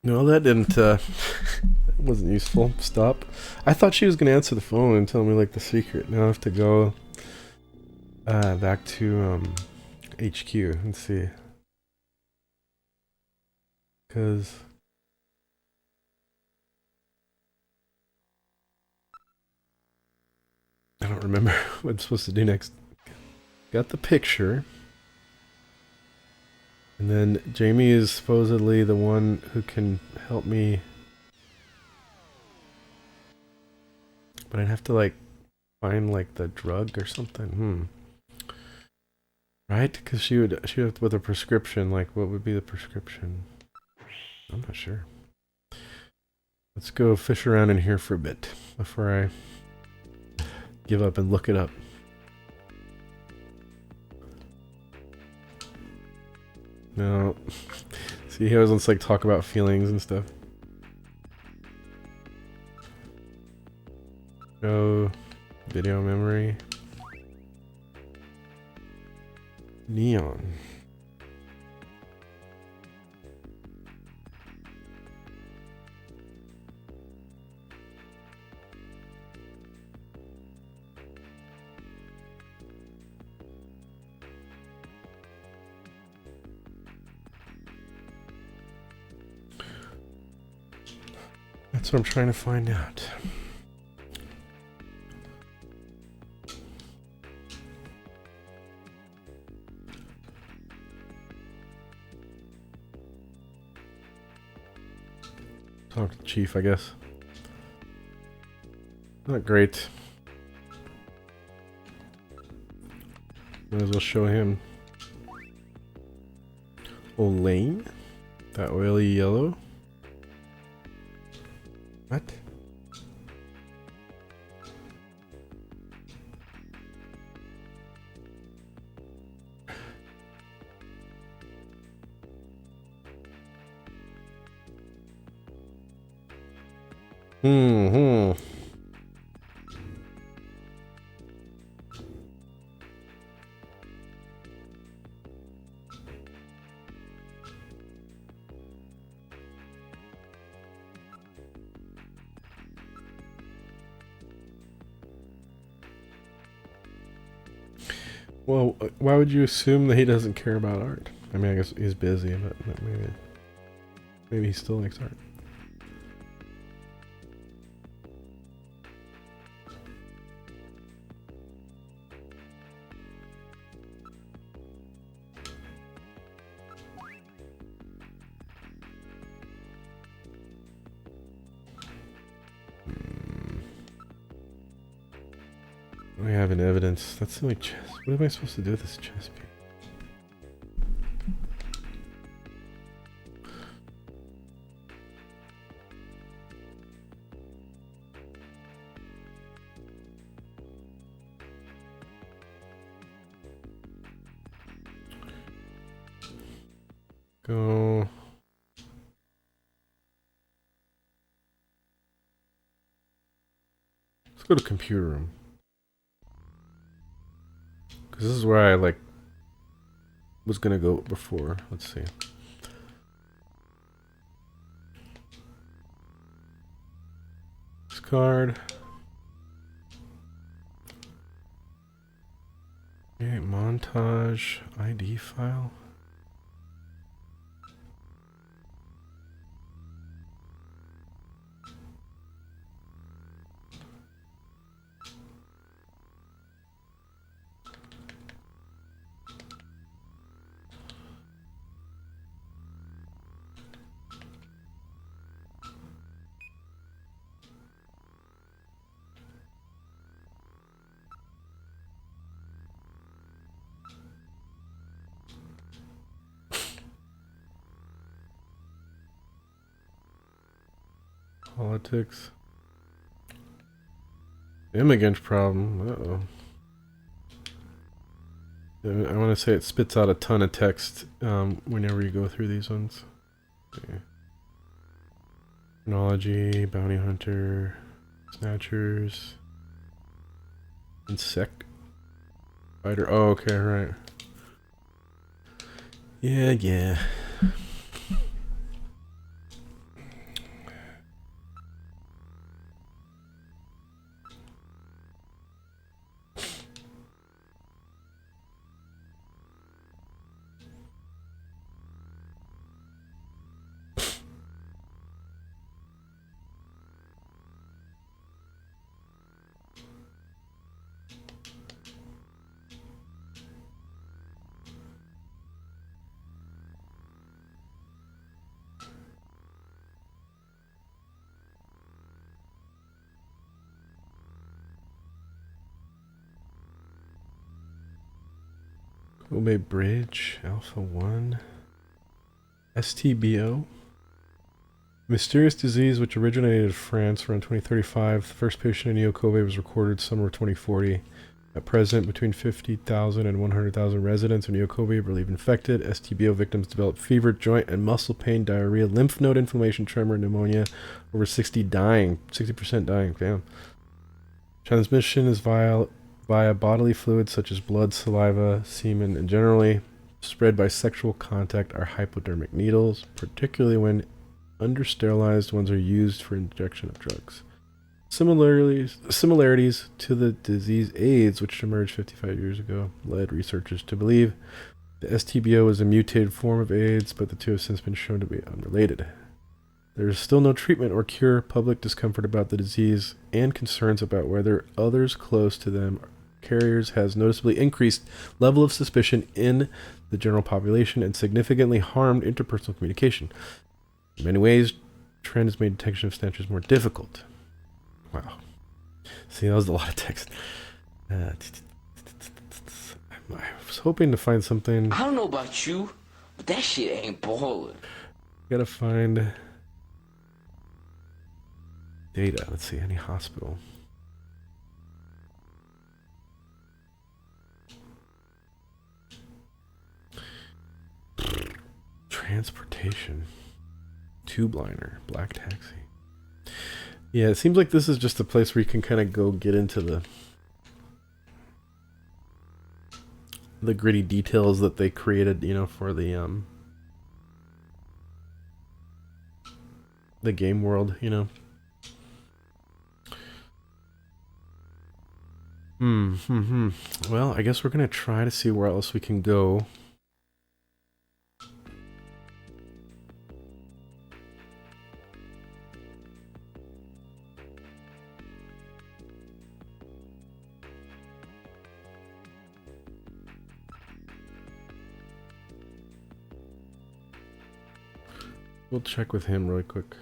no, that didn't, that wasn't useful. Stop. I thought she was going to answer the phone and tell me, like, the secret. Now I have to go, back to, HQ and see. Because... I don't remember what I'm supposed to do next. Got the picture. And then Jamie is supposedly the one who can help me. But I'd have to, like, find, like, the drug or something. Right? Because she would have with a prescription. Like, what would be the prescription? I'm not sure. Let's go fish around in here for a bit before I give up and look it up. No. See, he always wants to, like, talk about feelings and stuff. Go. Video memory. Neon. That's what I'm trying to find out. Talk to the chief, I guess. Not great. Might as well show him. Olane? That oily yellow? What? Well, why would you assume that he doesn't care about art? I mean, I guess he's busy, but maybe he still likes art. We have an evidence. That's the only chest. What am I supposed to do with this chest piece? Go. Let's go to computer room. Because this is where I, like, was gonna go before. Let's see. Discard. Okay, montage ID file. Politics. Immigrant problem. Uh-oh. I want to say it spits out a ton of text whenever you go through these ones. Okay. Chronology, bounty hunter, snatchers, insect spider. Oh, okay, right. Yeah. Kobe Bridge, Alpha 1, STBO. Mysterious disease which originated in France around 2035. The first patient in Neo Kobe was recorded summer of 2040. At present, between 50,000 and 100,000 residents of Neo Kobe believed infected. STBO victims developed fever, joint and muscle pain, diarrhea, lymph node inflammation, tremor, pneumonia. Over 60% dying. Damn. Transmission is via bodily fluids such as blood, saliva, semen, and generally spread by sexual contact are hypodermic needles, particularly when under-sterilized ones are used for injection of drugs. Similarities to the disease AIDS, which emerged 55 years ago, led researchers to believe the STBO is a mutated form of AIDS, but the two have since been shown to be unrelated. There is still no treatment or cure. Public discomfort about the disease and concerns about whether others close to them are carriers has noticeably increased level of suspicion in the general population and significantly harmed interpersonal communication. In many ways, trend has made detection of snatchers more difficult. Wow. See, that was a lot of text. I was hoping to find something. I don't know about you, but that shit ain't ballin'. Gotta find data. Let's see, any hospital. Transportation. Tube liner. Black taxi. Yeah, it seems like this is just a place where you can kind of go get into the gritty details that they created, you know, for the game world, you know. Well, I guess we're gonna try to see where else we can go. We'll check with him really quick.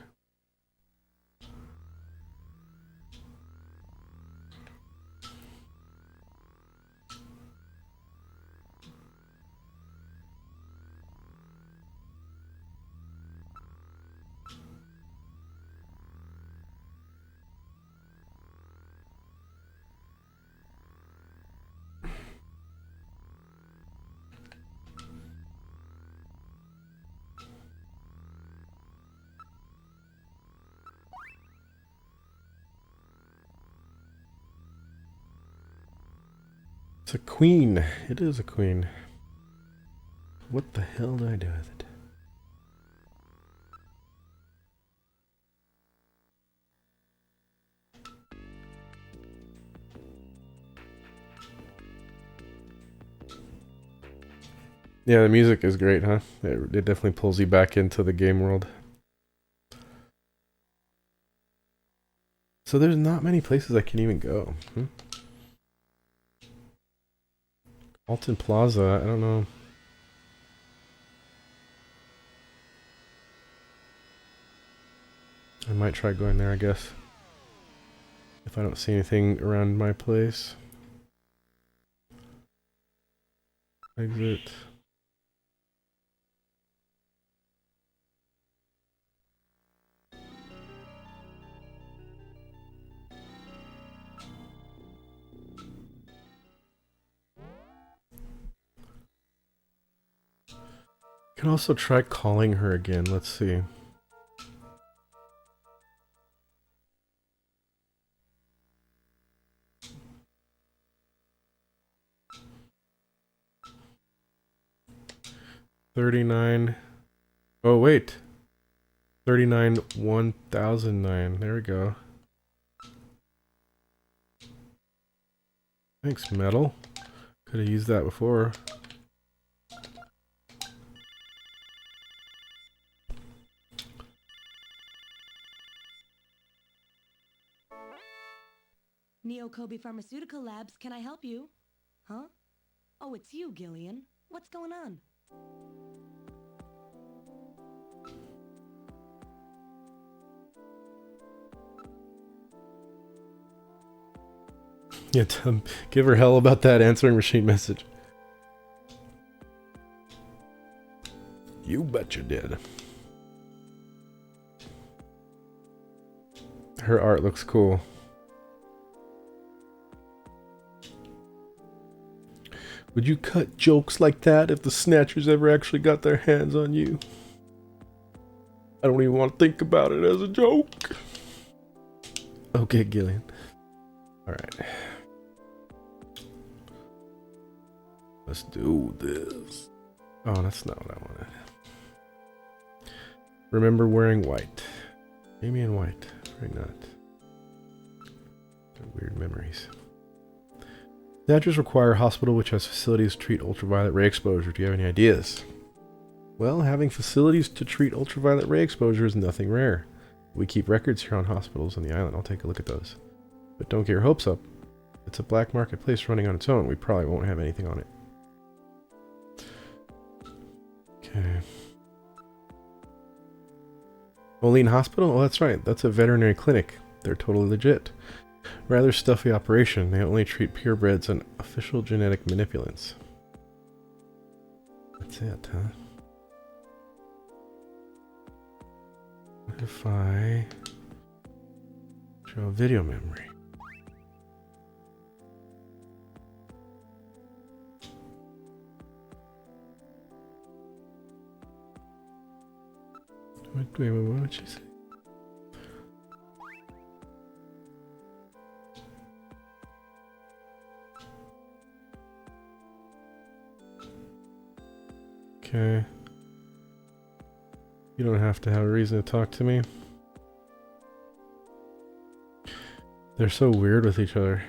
It's a queen. It is a queen. What the hell do I do with it? Yeah, the music is great, huh? It definitely pulls you back into the game world. So there's not many places I can even go. Alton Plaza, I don't know. I might try going there, I guess. If I don't see anything around my place. Exit. Can also try calling her again. Let's see. $39. Oh wait. 39 1009. There we go. Thanks, metal. Could have used that before. Neo Kobe Pharmaceutical Labs, can I help you? Huh? Oh, it's you, Gillian. What's going on? Yeah, give her hell about that answering machine message. You bet you did. Her art looks cool. Would you cut jokes like that if the Snatchers ever actually got their hands on you? I don't even want to think about it as a joke. Okay, Gillian. Alright. Let's do this. Oh, that's not what I wanted. Remember wearing white. Amy in white. Very not. Weird memories. Snatchers require a hospital which has facilities to treat ultraviolet ray exposure. Do you have any ideas? Well, having facilities to treat ultraviolet ray exposure is nothing rare. We keep records here on hospitals on the island. I'll take a look at those. But don't get your hopes up. It's a black marketplace running on its own. We probably won't have anything on it. Okay. Moline Hospital? Oh, that's right. That's a veterinary clinic. They're totally legit. Rather stuffy operation. They only treat purebreds and official genetic manipulants. That's it, huh? What if I show a video memory? Wait, what did she say? Okay. You don't have to have a reason to talk to me. They're so weird with each other.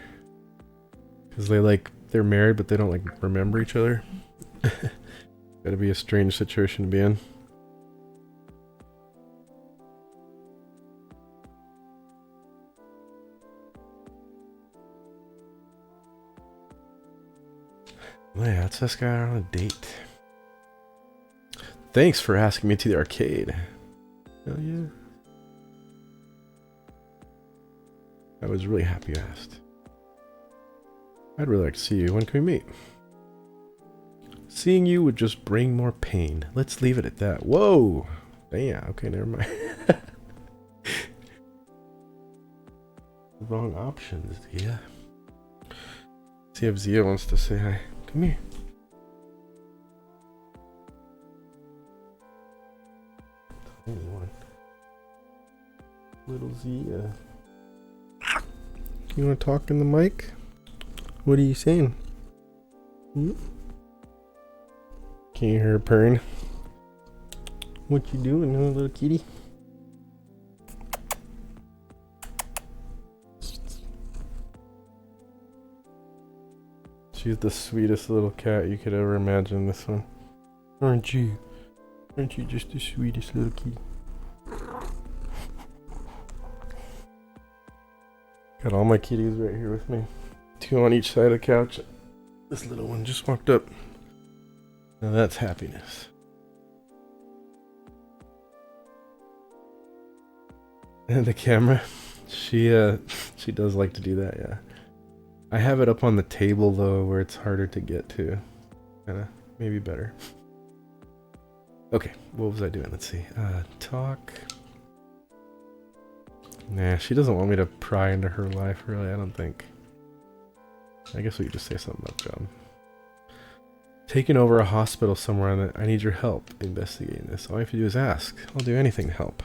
Because they're married, but they don't remember each other. Gotta be a strange situation to be in. Oh yeah, let's this guy on a date. Thanks for asking me to the arcade. Hell yeah. I was really happy you asked. I'd really like to see you. When can we meet? Seeing you would just bring more pain. Let's leave it at that. Whoa! Yeah, okay, never mind. Wrong options, yeah. See if Zia wants to say hi. Come here. Tiny one. Little Zia. You want to talk in the mic? What are you saying? Can you hear her purring? What you doing, huh, little kitty? She's the sweetest little cat you could ever imagine, this one. Aren't you? Aren't you just the sweetest little kitty? Got all my kitties right here with me. 2 on each side of the couch. This little one just walked up. Now that's happiness. And the camera, she does like to do that, yeah. I have it up on the table though, where it's harder to get to. Kinda, maybe better. Okay, what was I doing? Let's see. Talk. Nah, she doesn't want me to pry into her life, really, I don't think. I guess we could just say something about the job. Taking over a hospital somewhere on I need your help investigating this. All you have to do is ask. I'll do anything to help.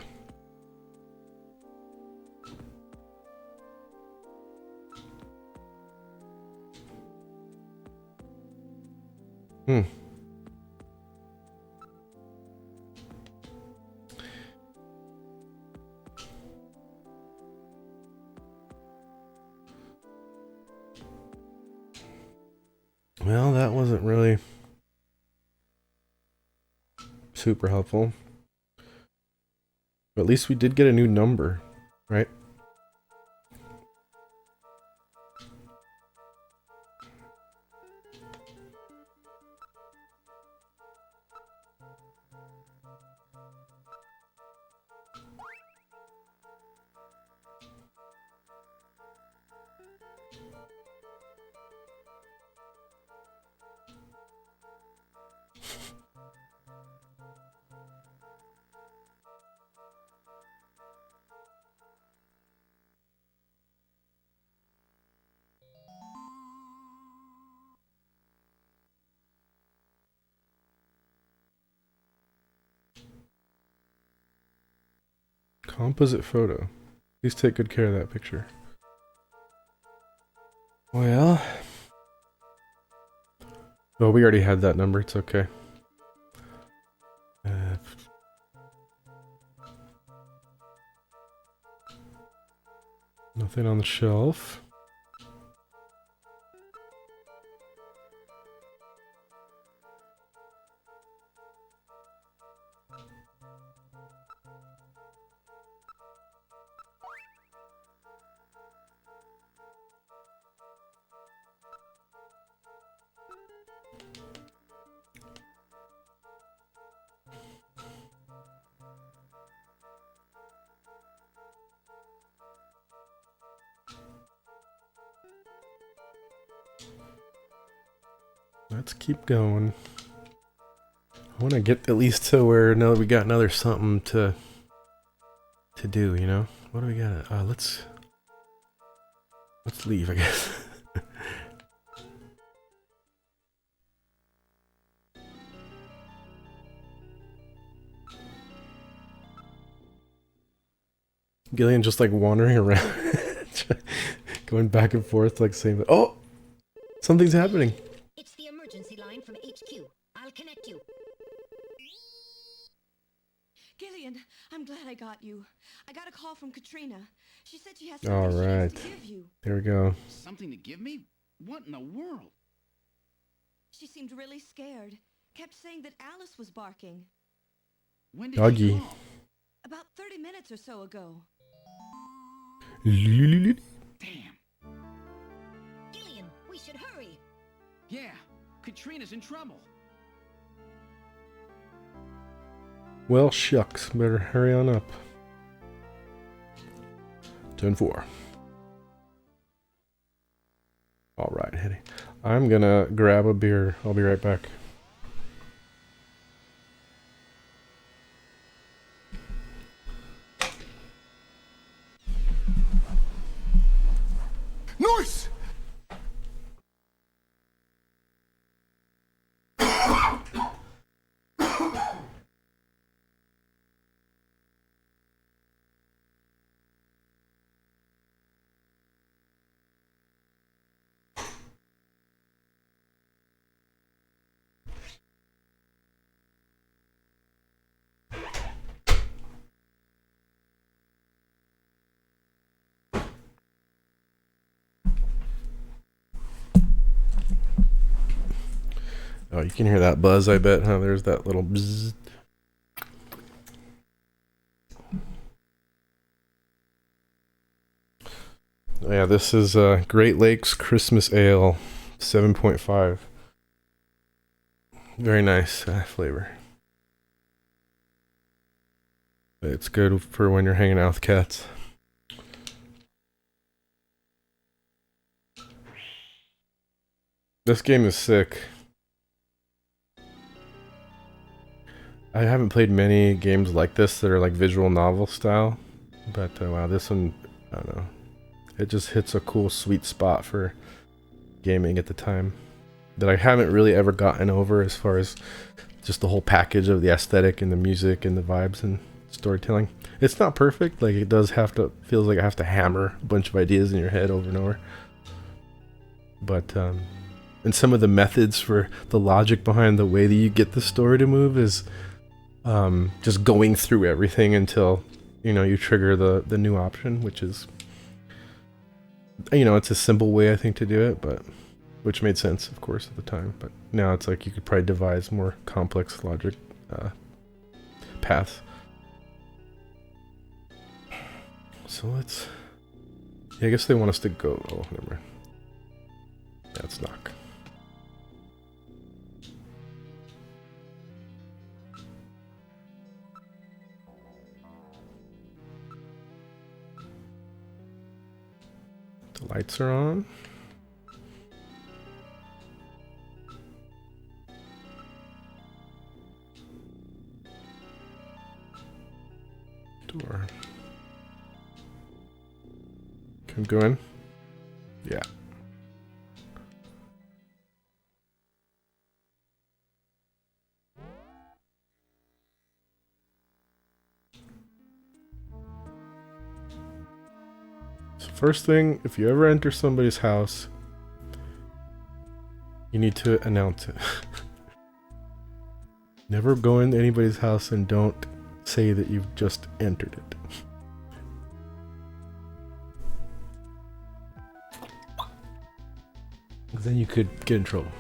Well, that wasn't really super helpful. But at least we did get a new number, right? Composite photo. Please take good care of that picture. Well. Oh, we already had that number. It's okay. Nothing on the shelf. Let's keep going. I want to get at least to where now that we got another something to do, you know? What do we got? Let's leave, I guess. Gillian just like wandering around, going back and forth, like saying, "Oh, something's happening." It's the emergency line from HQ. I'll connect you. Gillian, I'm glad I got you. I got a call from Katrina. She said she has All something she right, needs to give you. there we go. Something to give me? What in the world? She seemed really scared. Kept saying that Alice was barking. When did Doggy. she call? About 30 minutes or so ago. Damn. Gillian, we should hurry. Yeah, Katrina's in trouble. Well, shucks, better hurry on up. 10-4. All right, Hetty. I'm gonna grab a beer. I'll be right back. Noise! Oh, you can hear that buzz, I bet, huh? There's that little bzzz. Yeah, this is Great Lakes Christmas Ale 7.5. Very nice flavor. It's good for when you're hanging out with cats. This game is sick. I haven't played many games like this that are like visual novel style, but wow, this one, I don't know. It just hits a cool sweet spot for gaming at the time that I haven't really ever gotten over, as far as just the whole package of the aesthetic and the music and the vibes and storytelling. It's not perfect, like it does have to, feels like I have to hammer a bunch of ideas in your head over and over. But and some of the methods for the logic behind the way that you get the story to move is just going through everything until, you know, you trigger the new option, which is, you know, it's a simple way I think to do it, but which made sense, of course, at the time. But now it's like you could probably devise more complex logic paths. So let's, yeah, I guess they want us to go. Oh, never mind. That's knock. The lights are on. Door. Can go in? Yeah. So first thing, if you ever enter somebody's house, you need to announce it. Never go into anybody's house and don't say that you've just entered it. Then you could get in trouble.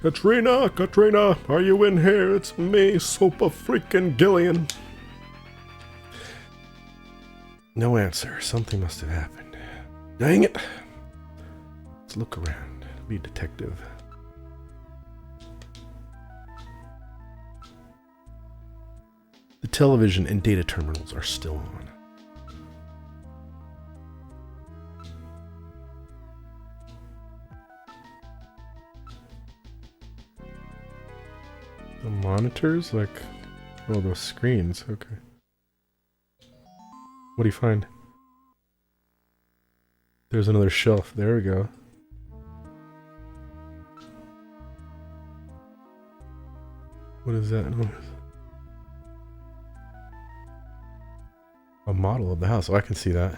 Katrina, are you in here? It's me, Sopa freaking Gillian. No answer. Something must have happened. Dang it. Let's look around. Be a detective. The television and data terminals are still on. The monitors? Like, oh, those screens. Okay. What do you find? There's another shelf. There we go. What is that noise? A model of the house. Oh, I can see that.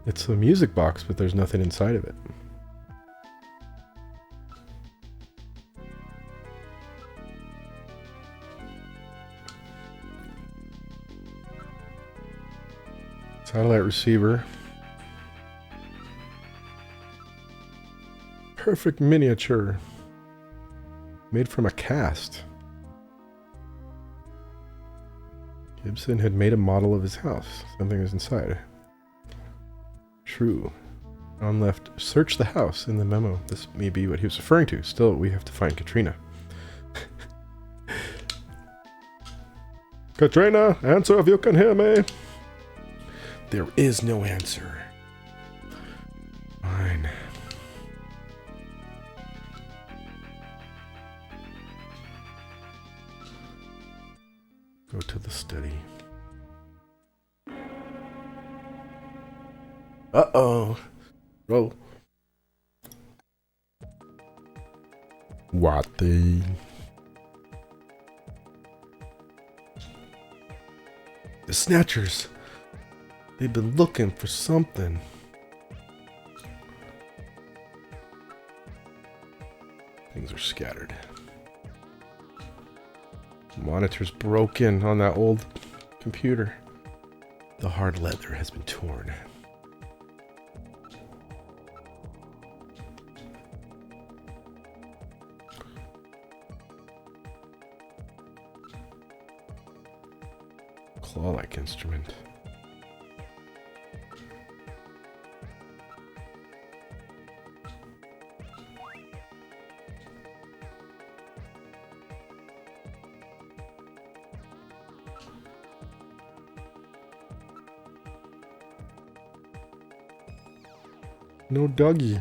It's a music box, but there's nothing inside of it. Satellite receiver. Perfect miniature. Made from a cast. Gibson had made a model of his house. Something was inside. True. On left, search the house in the memo. This may be what he was referring to. Still, we have to find Katrina. Katrina, answer if you can hear me. There is no answer. Fine. Go to the study. Uh-oh. Roll. What the... The Snatchers. They've been looking for something. Things are scattered. Monitor's broken on that old computer. The hard leather has been torn. Claw-like instrument. No doggy.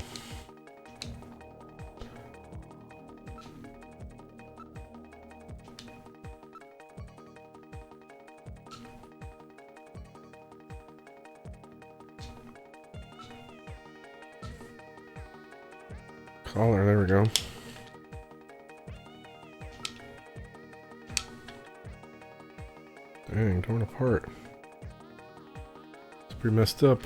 Collar, there we go. Dang, torn apart. It's pretty messed up.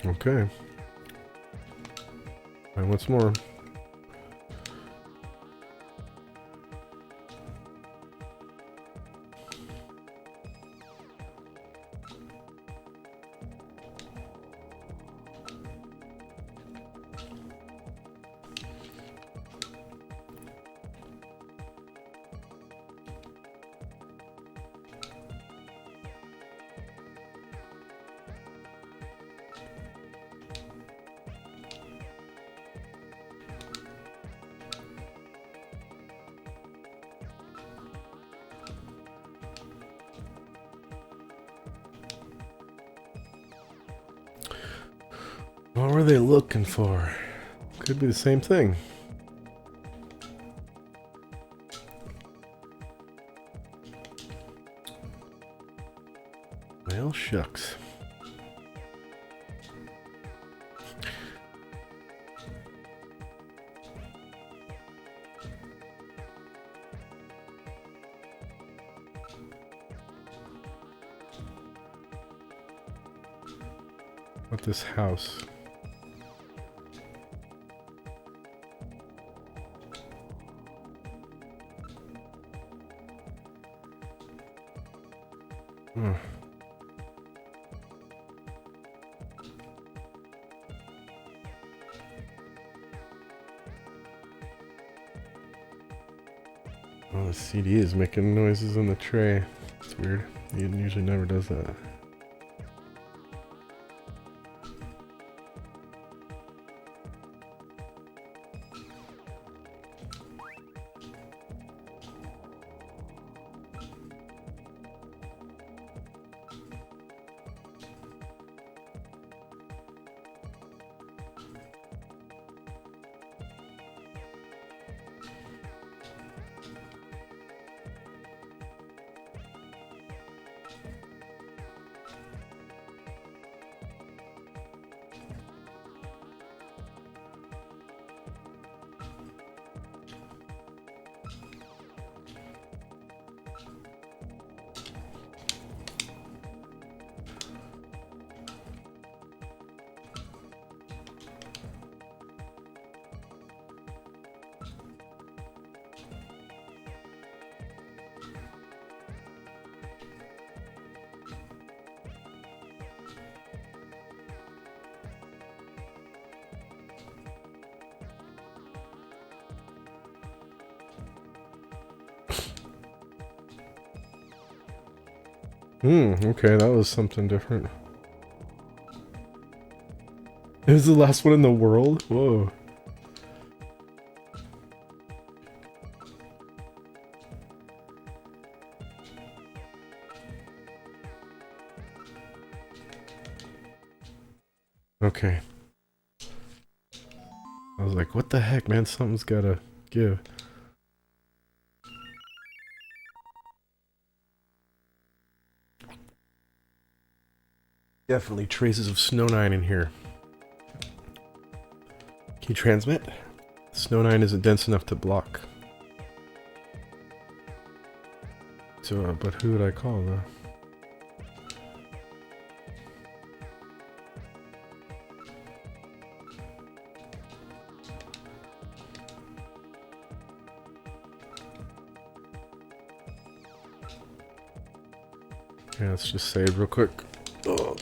Okay. And what's more? What were they looking for? Could be the same thing. Well, shucks. What this house? Oh, the CD is making noises on the tray. It's weird. It usually never does that. Okay, that was something different. It was the last one in the world? Whoa. Okay. I was like, what the heck, man? Something's gotta give. Definitely traces of Snow 9 in here. Can you transmit? Snow 9 isn't dense enough to block. So, but who would I call though? Yeah, let's just save real quick. Oh.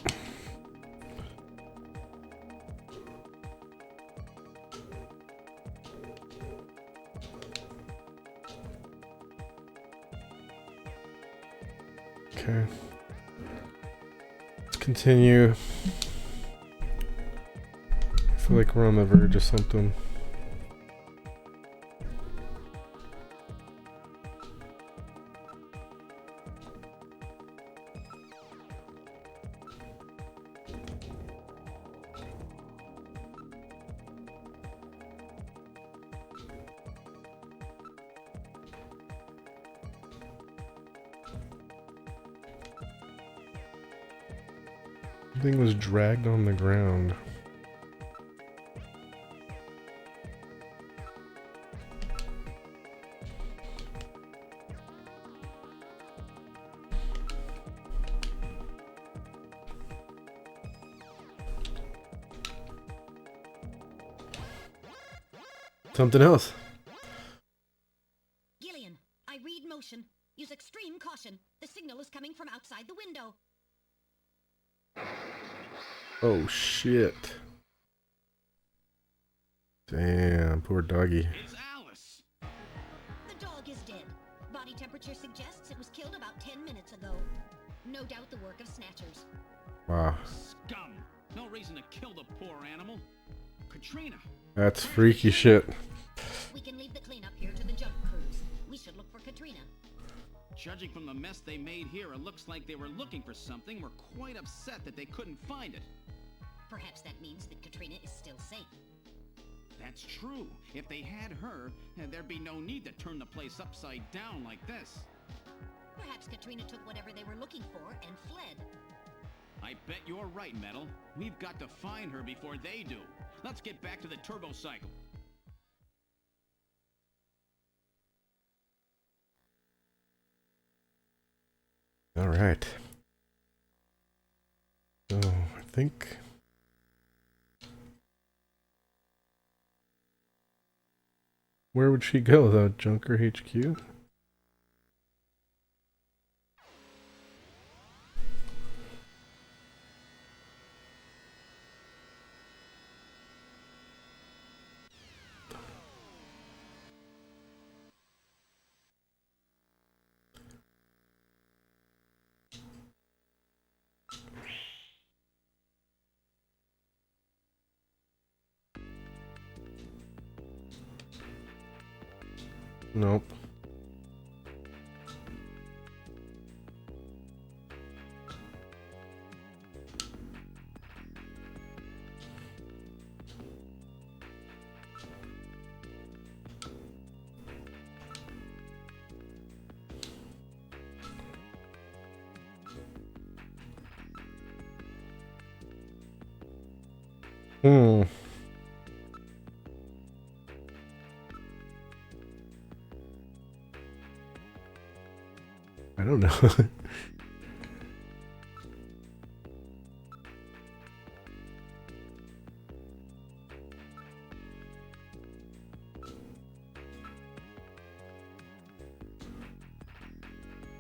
Okay. Let's continue. I feel like we're on the verge of something. Something was dragged on the ground. Something else. Gillian, I read motion. Use extreme caution. The signal is coming from outside the window. Oh shit. Damn, poor doggy. It's Alice. The dog is dead. Body temperature suggests it was killed about 10 minutes ago. No doubt the work of Snatchers. Wow. Scum. No reason to kill the poor animal. Katrina. That's freaky shit. We can leave the cleanup here to the jump crews. We should look for Katrina. Judging from the mess they made here, it looks like they were looking for something. Were quite upset that they couldn't find it. Perhaps that means that Katrina is still safe. That's true. If they had her, there'd be no need to turn the place upside down like this. Perhaps Katrina took whatever they were looking for and fled. I bet you're right, Metal. We've got to find her before they do. Let's get back to the turbo cycle. All right. So, I think... Where would she go, though? Junker HQ? Nope. I don't know.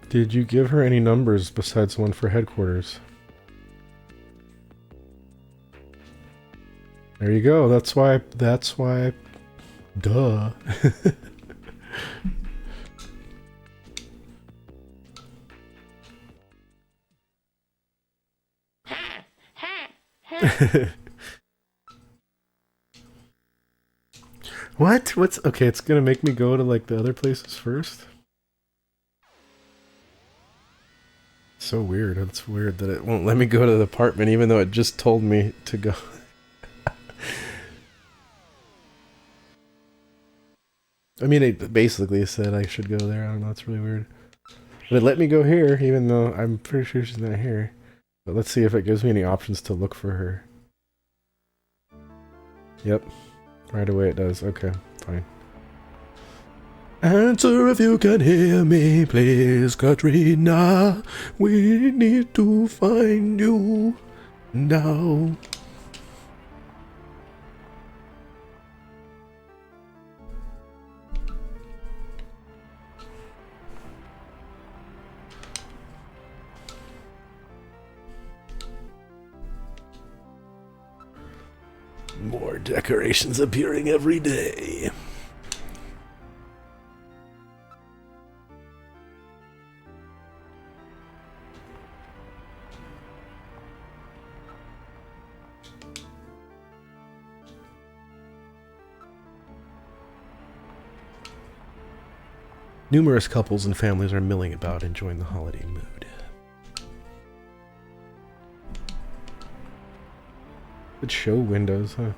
Did you give her any numbers besides one for headquarters? There you go. That's why, duh. What? What's okay? It's gonna make me go to like the other places first. So weird. It's weird that it won't let me go to the apartment, even though it just told me to go. I mean, it basically said I should go there. I don't know. It's really weird. But it let me go here, even though I'm pretty sure she's not here. But let's see if it gives me any options to look for her. Yep. Right away it does. Okay, fine. Answer if you can hear me, please, Katrina. We need to find you now. More decorations appearing every day. Numerous couples and families are milling about, enjoying the holiday mood. Good show windows, huh?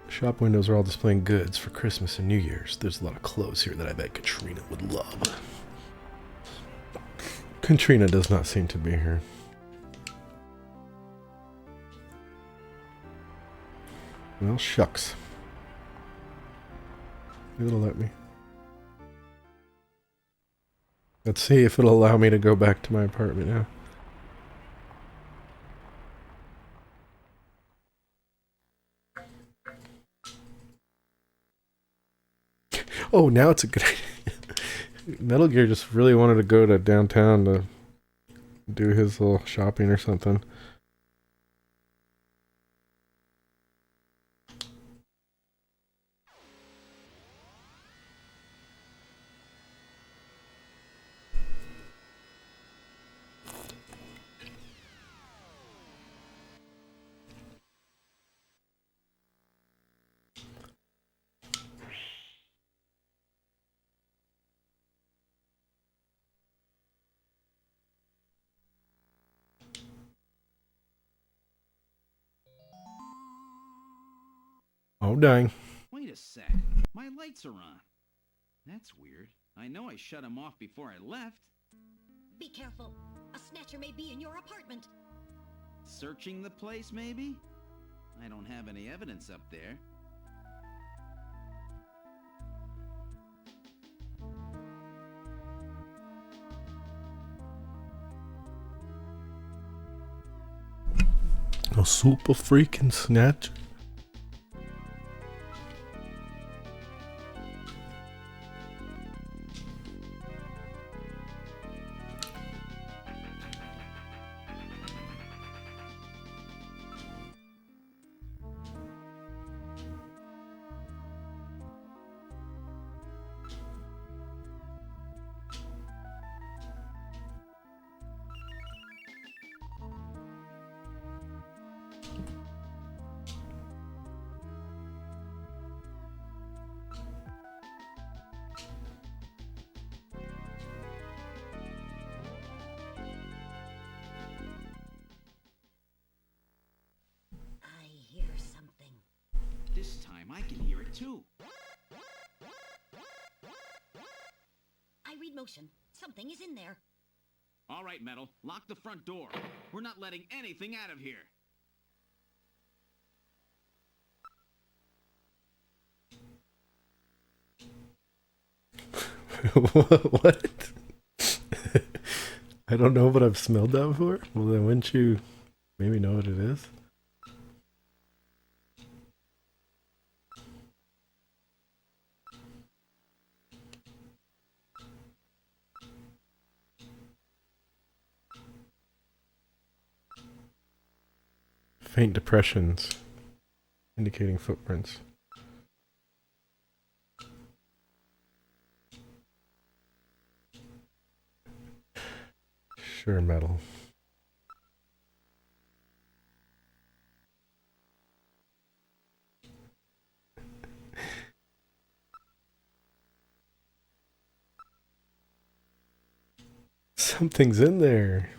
Shop windows are all displaying goods for Christmas and New Year's. There's a lot of clothes here that I bet Katrina would love. Katrina does not seem to be here. Well, shucks. It'll let me. Let's see if it'll allow me to go back to my apartment now. Oh, now it's a good idea. Metal Gear just really wanted to go to downtown to do his little shopping or something. Oh, dang. Wait a sec. My lights are on. That's weird. I know I shut them off before I left. Be careful. A snatcher may be in your apartment. Searching the place, maybe? I don't have any evidence up there. A super freaking Snatcher. This time I can hear it too. I read motion. Something is in there. All right, Metal. Lock the front door. We're not letting anything out of here. What? I don't know, but I've smelled that before. Well, then wouldn't you maybe know what it is? Faint depressions indicating footprints. Sure, Metal. Something's in there.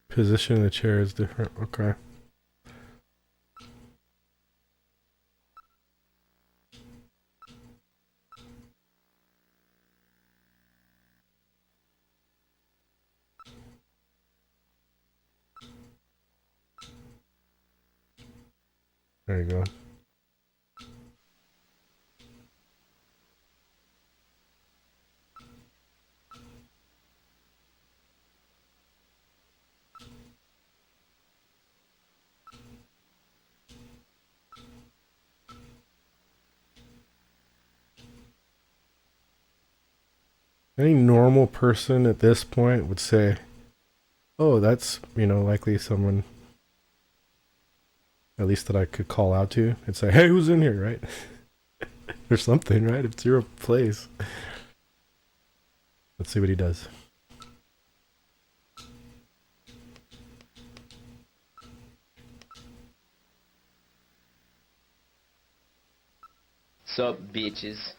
Position of the chair is different. Okay. There you go. Any normal person at this point would say, oh, that's, you know, likely someone, at least that I could call out to and say, hey, who's in here, right? Or something, right? It's your place. Let's see what he does. Sup, bitches?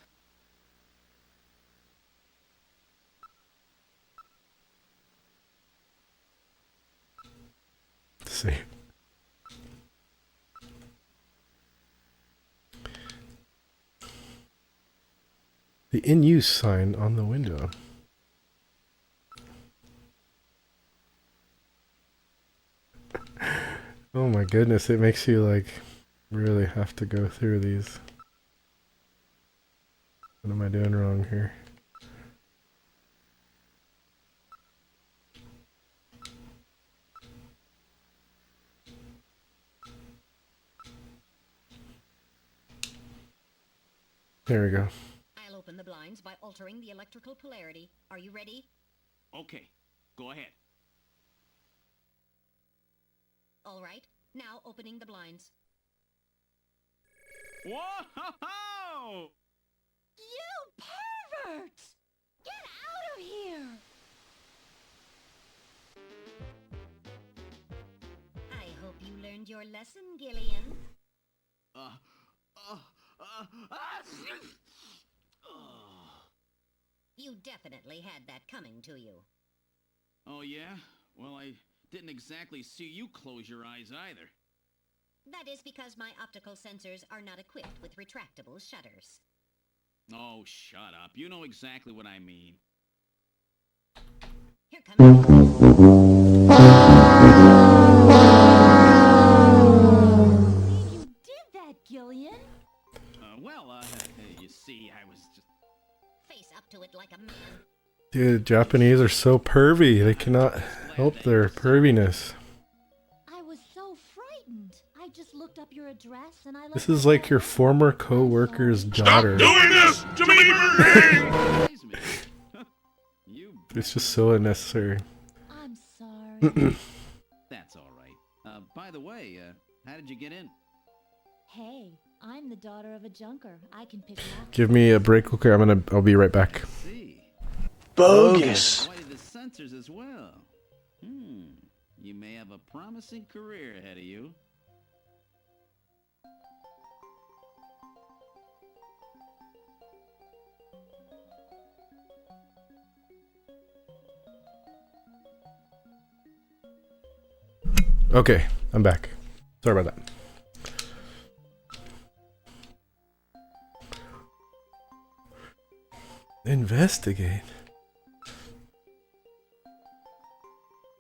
Let's see. The in use sign on the window. Oh my goodness, it makes you like really have to go through these. What am I doing wrong here? There we go. I'll open the blinds by altering the electrical polarity. Are you ready? Okay, go ahead. All right. Now opening the blinds. Whoa! You perverts! Get out of here! I hope you learned your lesson, Gillian. You definitely had that coming to you. Oh, yeah? Well, I didn't exactly see you close your eyes either. That is because my optical sensors are not equipped with retractable shutters. Oh, shut up. You know exactly what I mean. Here comes... You did that, Gillian! You see, I was just... Face up to it like a man. Dude, Japanese are so pervy. They cannot help their perviness. I was so frightened. I just looked up your address and I... This is like your former co-worker's daughter. Doing this to me! It's just so unnecessary. I'm sorry. That's all right. By the way, how did you get in? Hey, I'm the daughter of a junker. I can pick locks. Give me a break, okay? I'll be right back. See. Bogus! Why the sensors as well? You may have a promising career ahead of you. Okay, I'm back. Sorry about that. Investigate.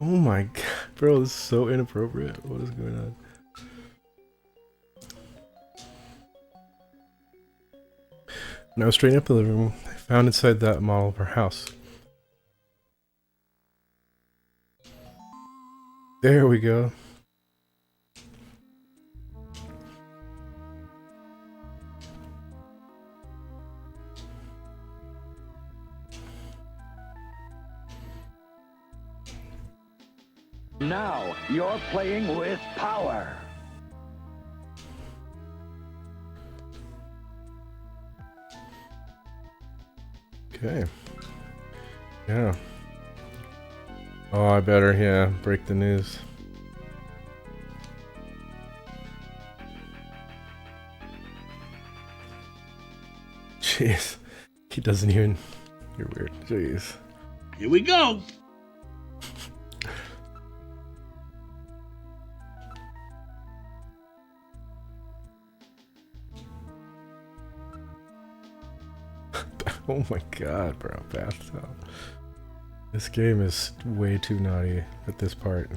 Oh my god, bro, this is so inappropriate. What is going on? Now straighten up the living room. I found inside that model of our house. There we go. Now you're playing with power. Okay. Yeah. Oh, I better, yeah, break the news. Jeez. He doesn't even... You're weird. Jeez. Here we go. Oh my god, bro. Bathtub. This game is way too naughty at this part.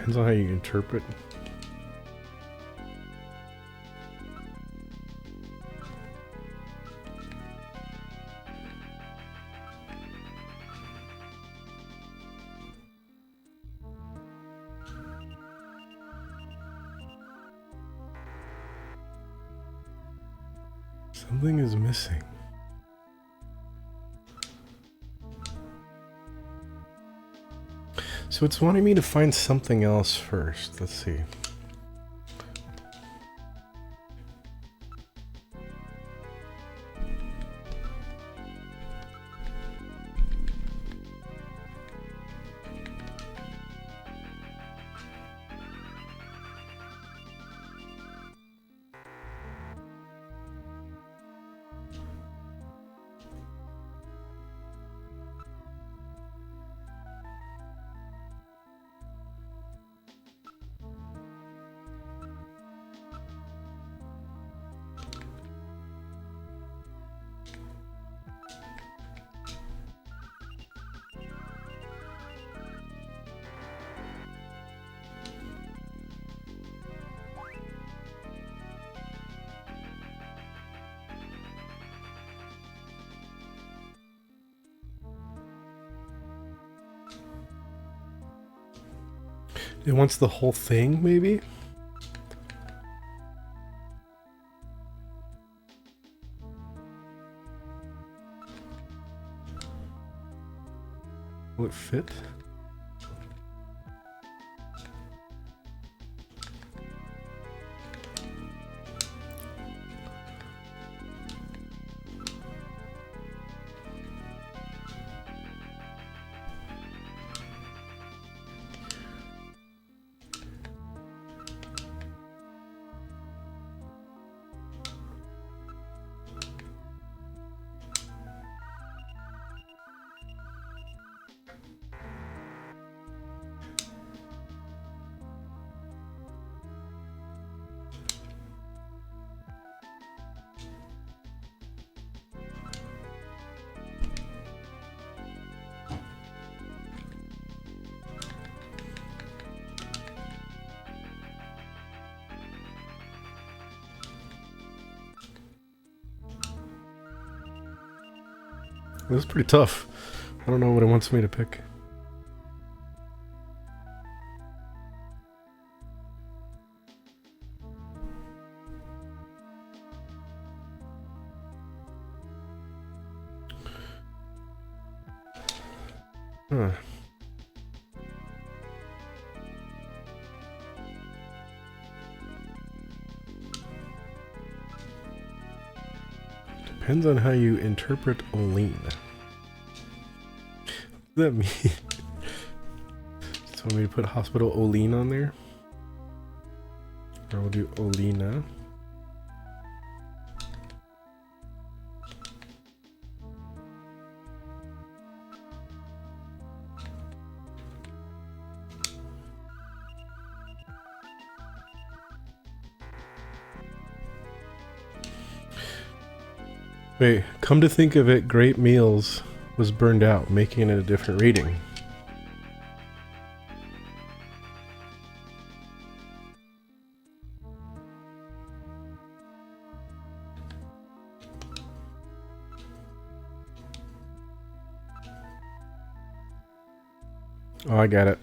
Depends on how you interpret. Something is missing. So it's wanting me to find something else first. Let's see. It wants the whole thing, maybe? Will it fit? This is pretty tough. I don't know what it wants me to pick. Huh. Depends on how you interpret Olene. What does that mean? So want me to put Hospital Olene on there? Or we'll do Olena. Wait, come to think of it, Great Meals was burned out, making it a different reading. Oh, I got it.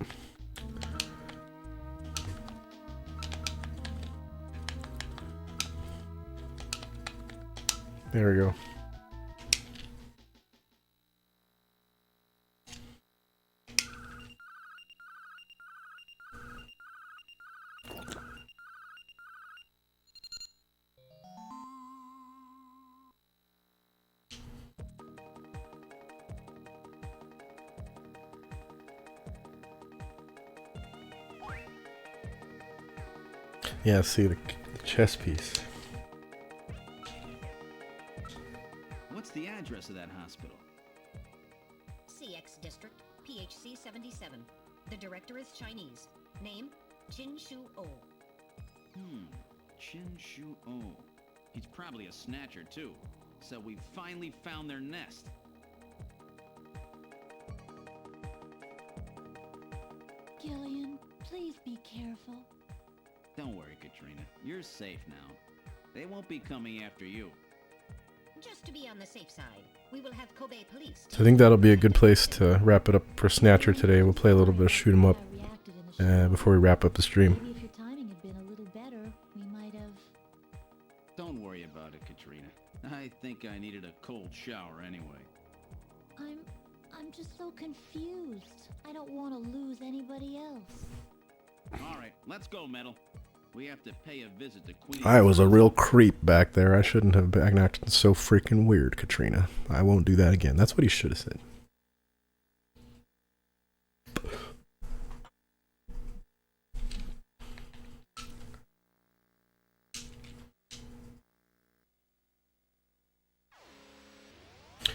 There we go. Yeah, see the chess piece. What's the address of that hospital? CX District, PHC 77. The director is Chinese. Name, Chin Shu Oh. Chin Shu Oh. He's probably a snatcher, too. So we finally found their nest. Gillian, please be careful. Don't worry, Katrina. You're safe now. They won't be coming after you. Just to be on the safe side, we will have Kobe police. So I think that'll be a good place to wrap it up for Snatcher today. We'll play a little bit of shoot 'em up before we wrap up the stream. Maybe if your timing had been a little better, we might have... Don't worry about it, Katrina. I think I needed a cold shower anyway. I'm just so confused. I don't want to lose anybody else. All right, let's go, Metal. We have to pay a visit to Queen. I was a real creep back there. I shouldn't have been acting so freaking weird, Katrina. I won't do that again. That's what he should have said.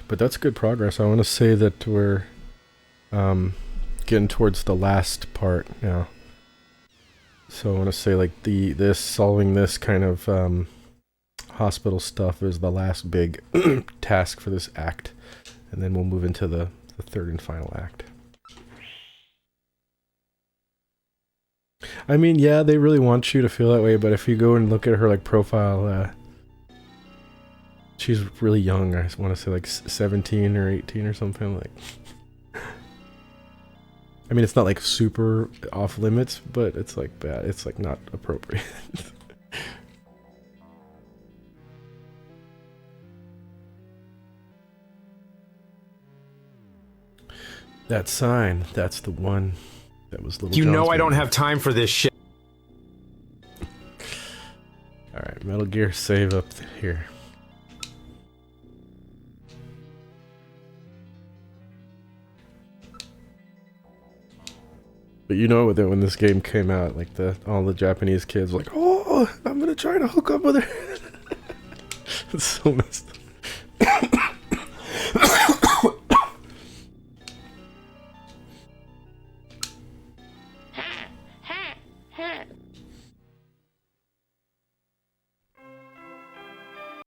But that's good progress. I want to say that we're getting towards the last part now. So I want to say like solving this kind of hospital stuff is the last big task for this act. And then we'll move into the third and final act. I mean, yeah, they really want you to feel that way, but if you go and look at her like profile, she's really young. I want to say like 17 or 18 or something like. I mean, it's not like super off limits, but it's like bad. It's like not appropriate. That sign, that's the one that was Little You John's know I baby. don't have time for this shit. Alright, Metal Gear save up here. But you know that when this game came out, like all the Japanese kids were like, oh, I'm gonna try to hook up with her. It's so messed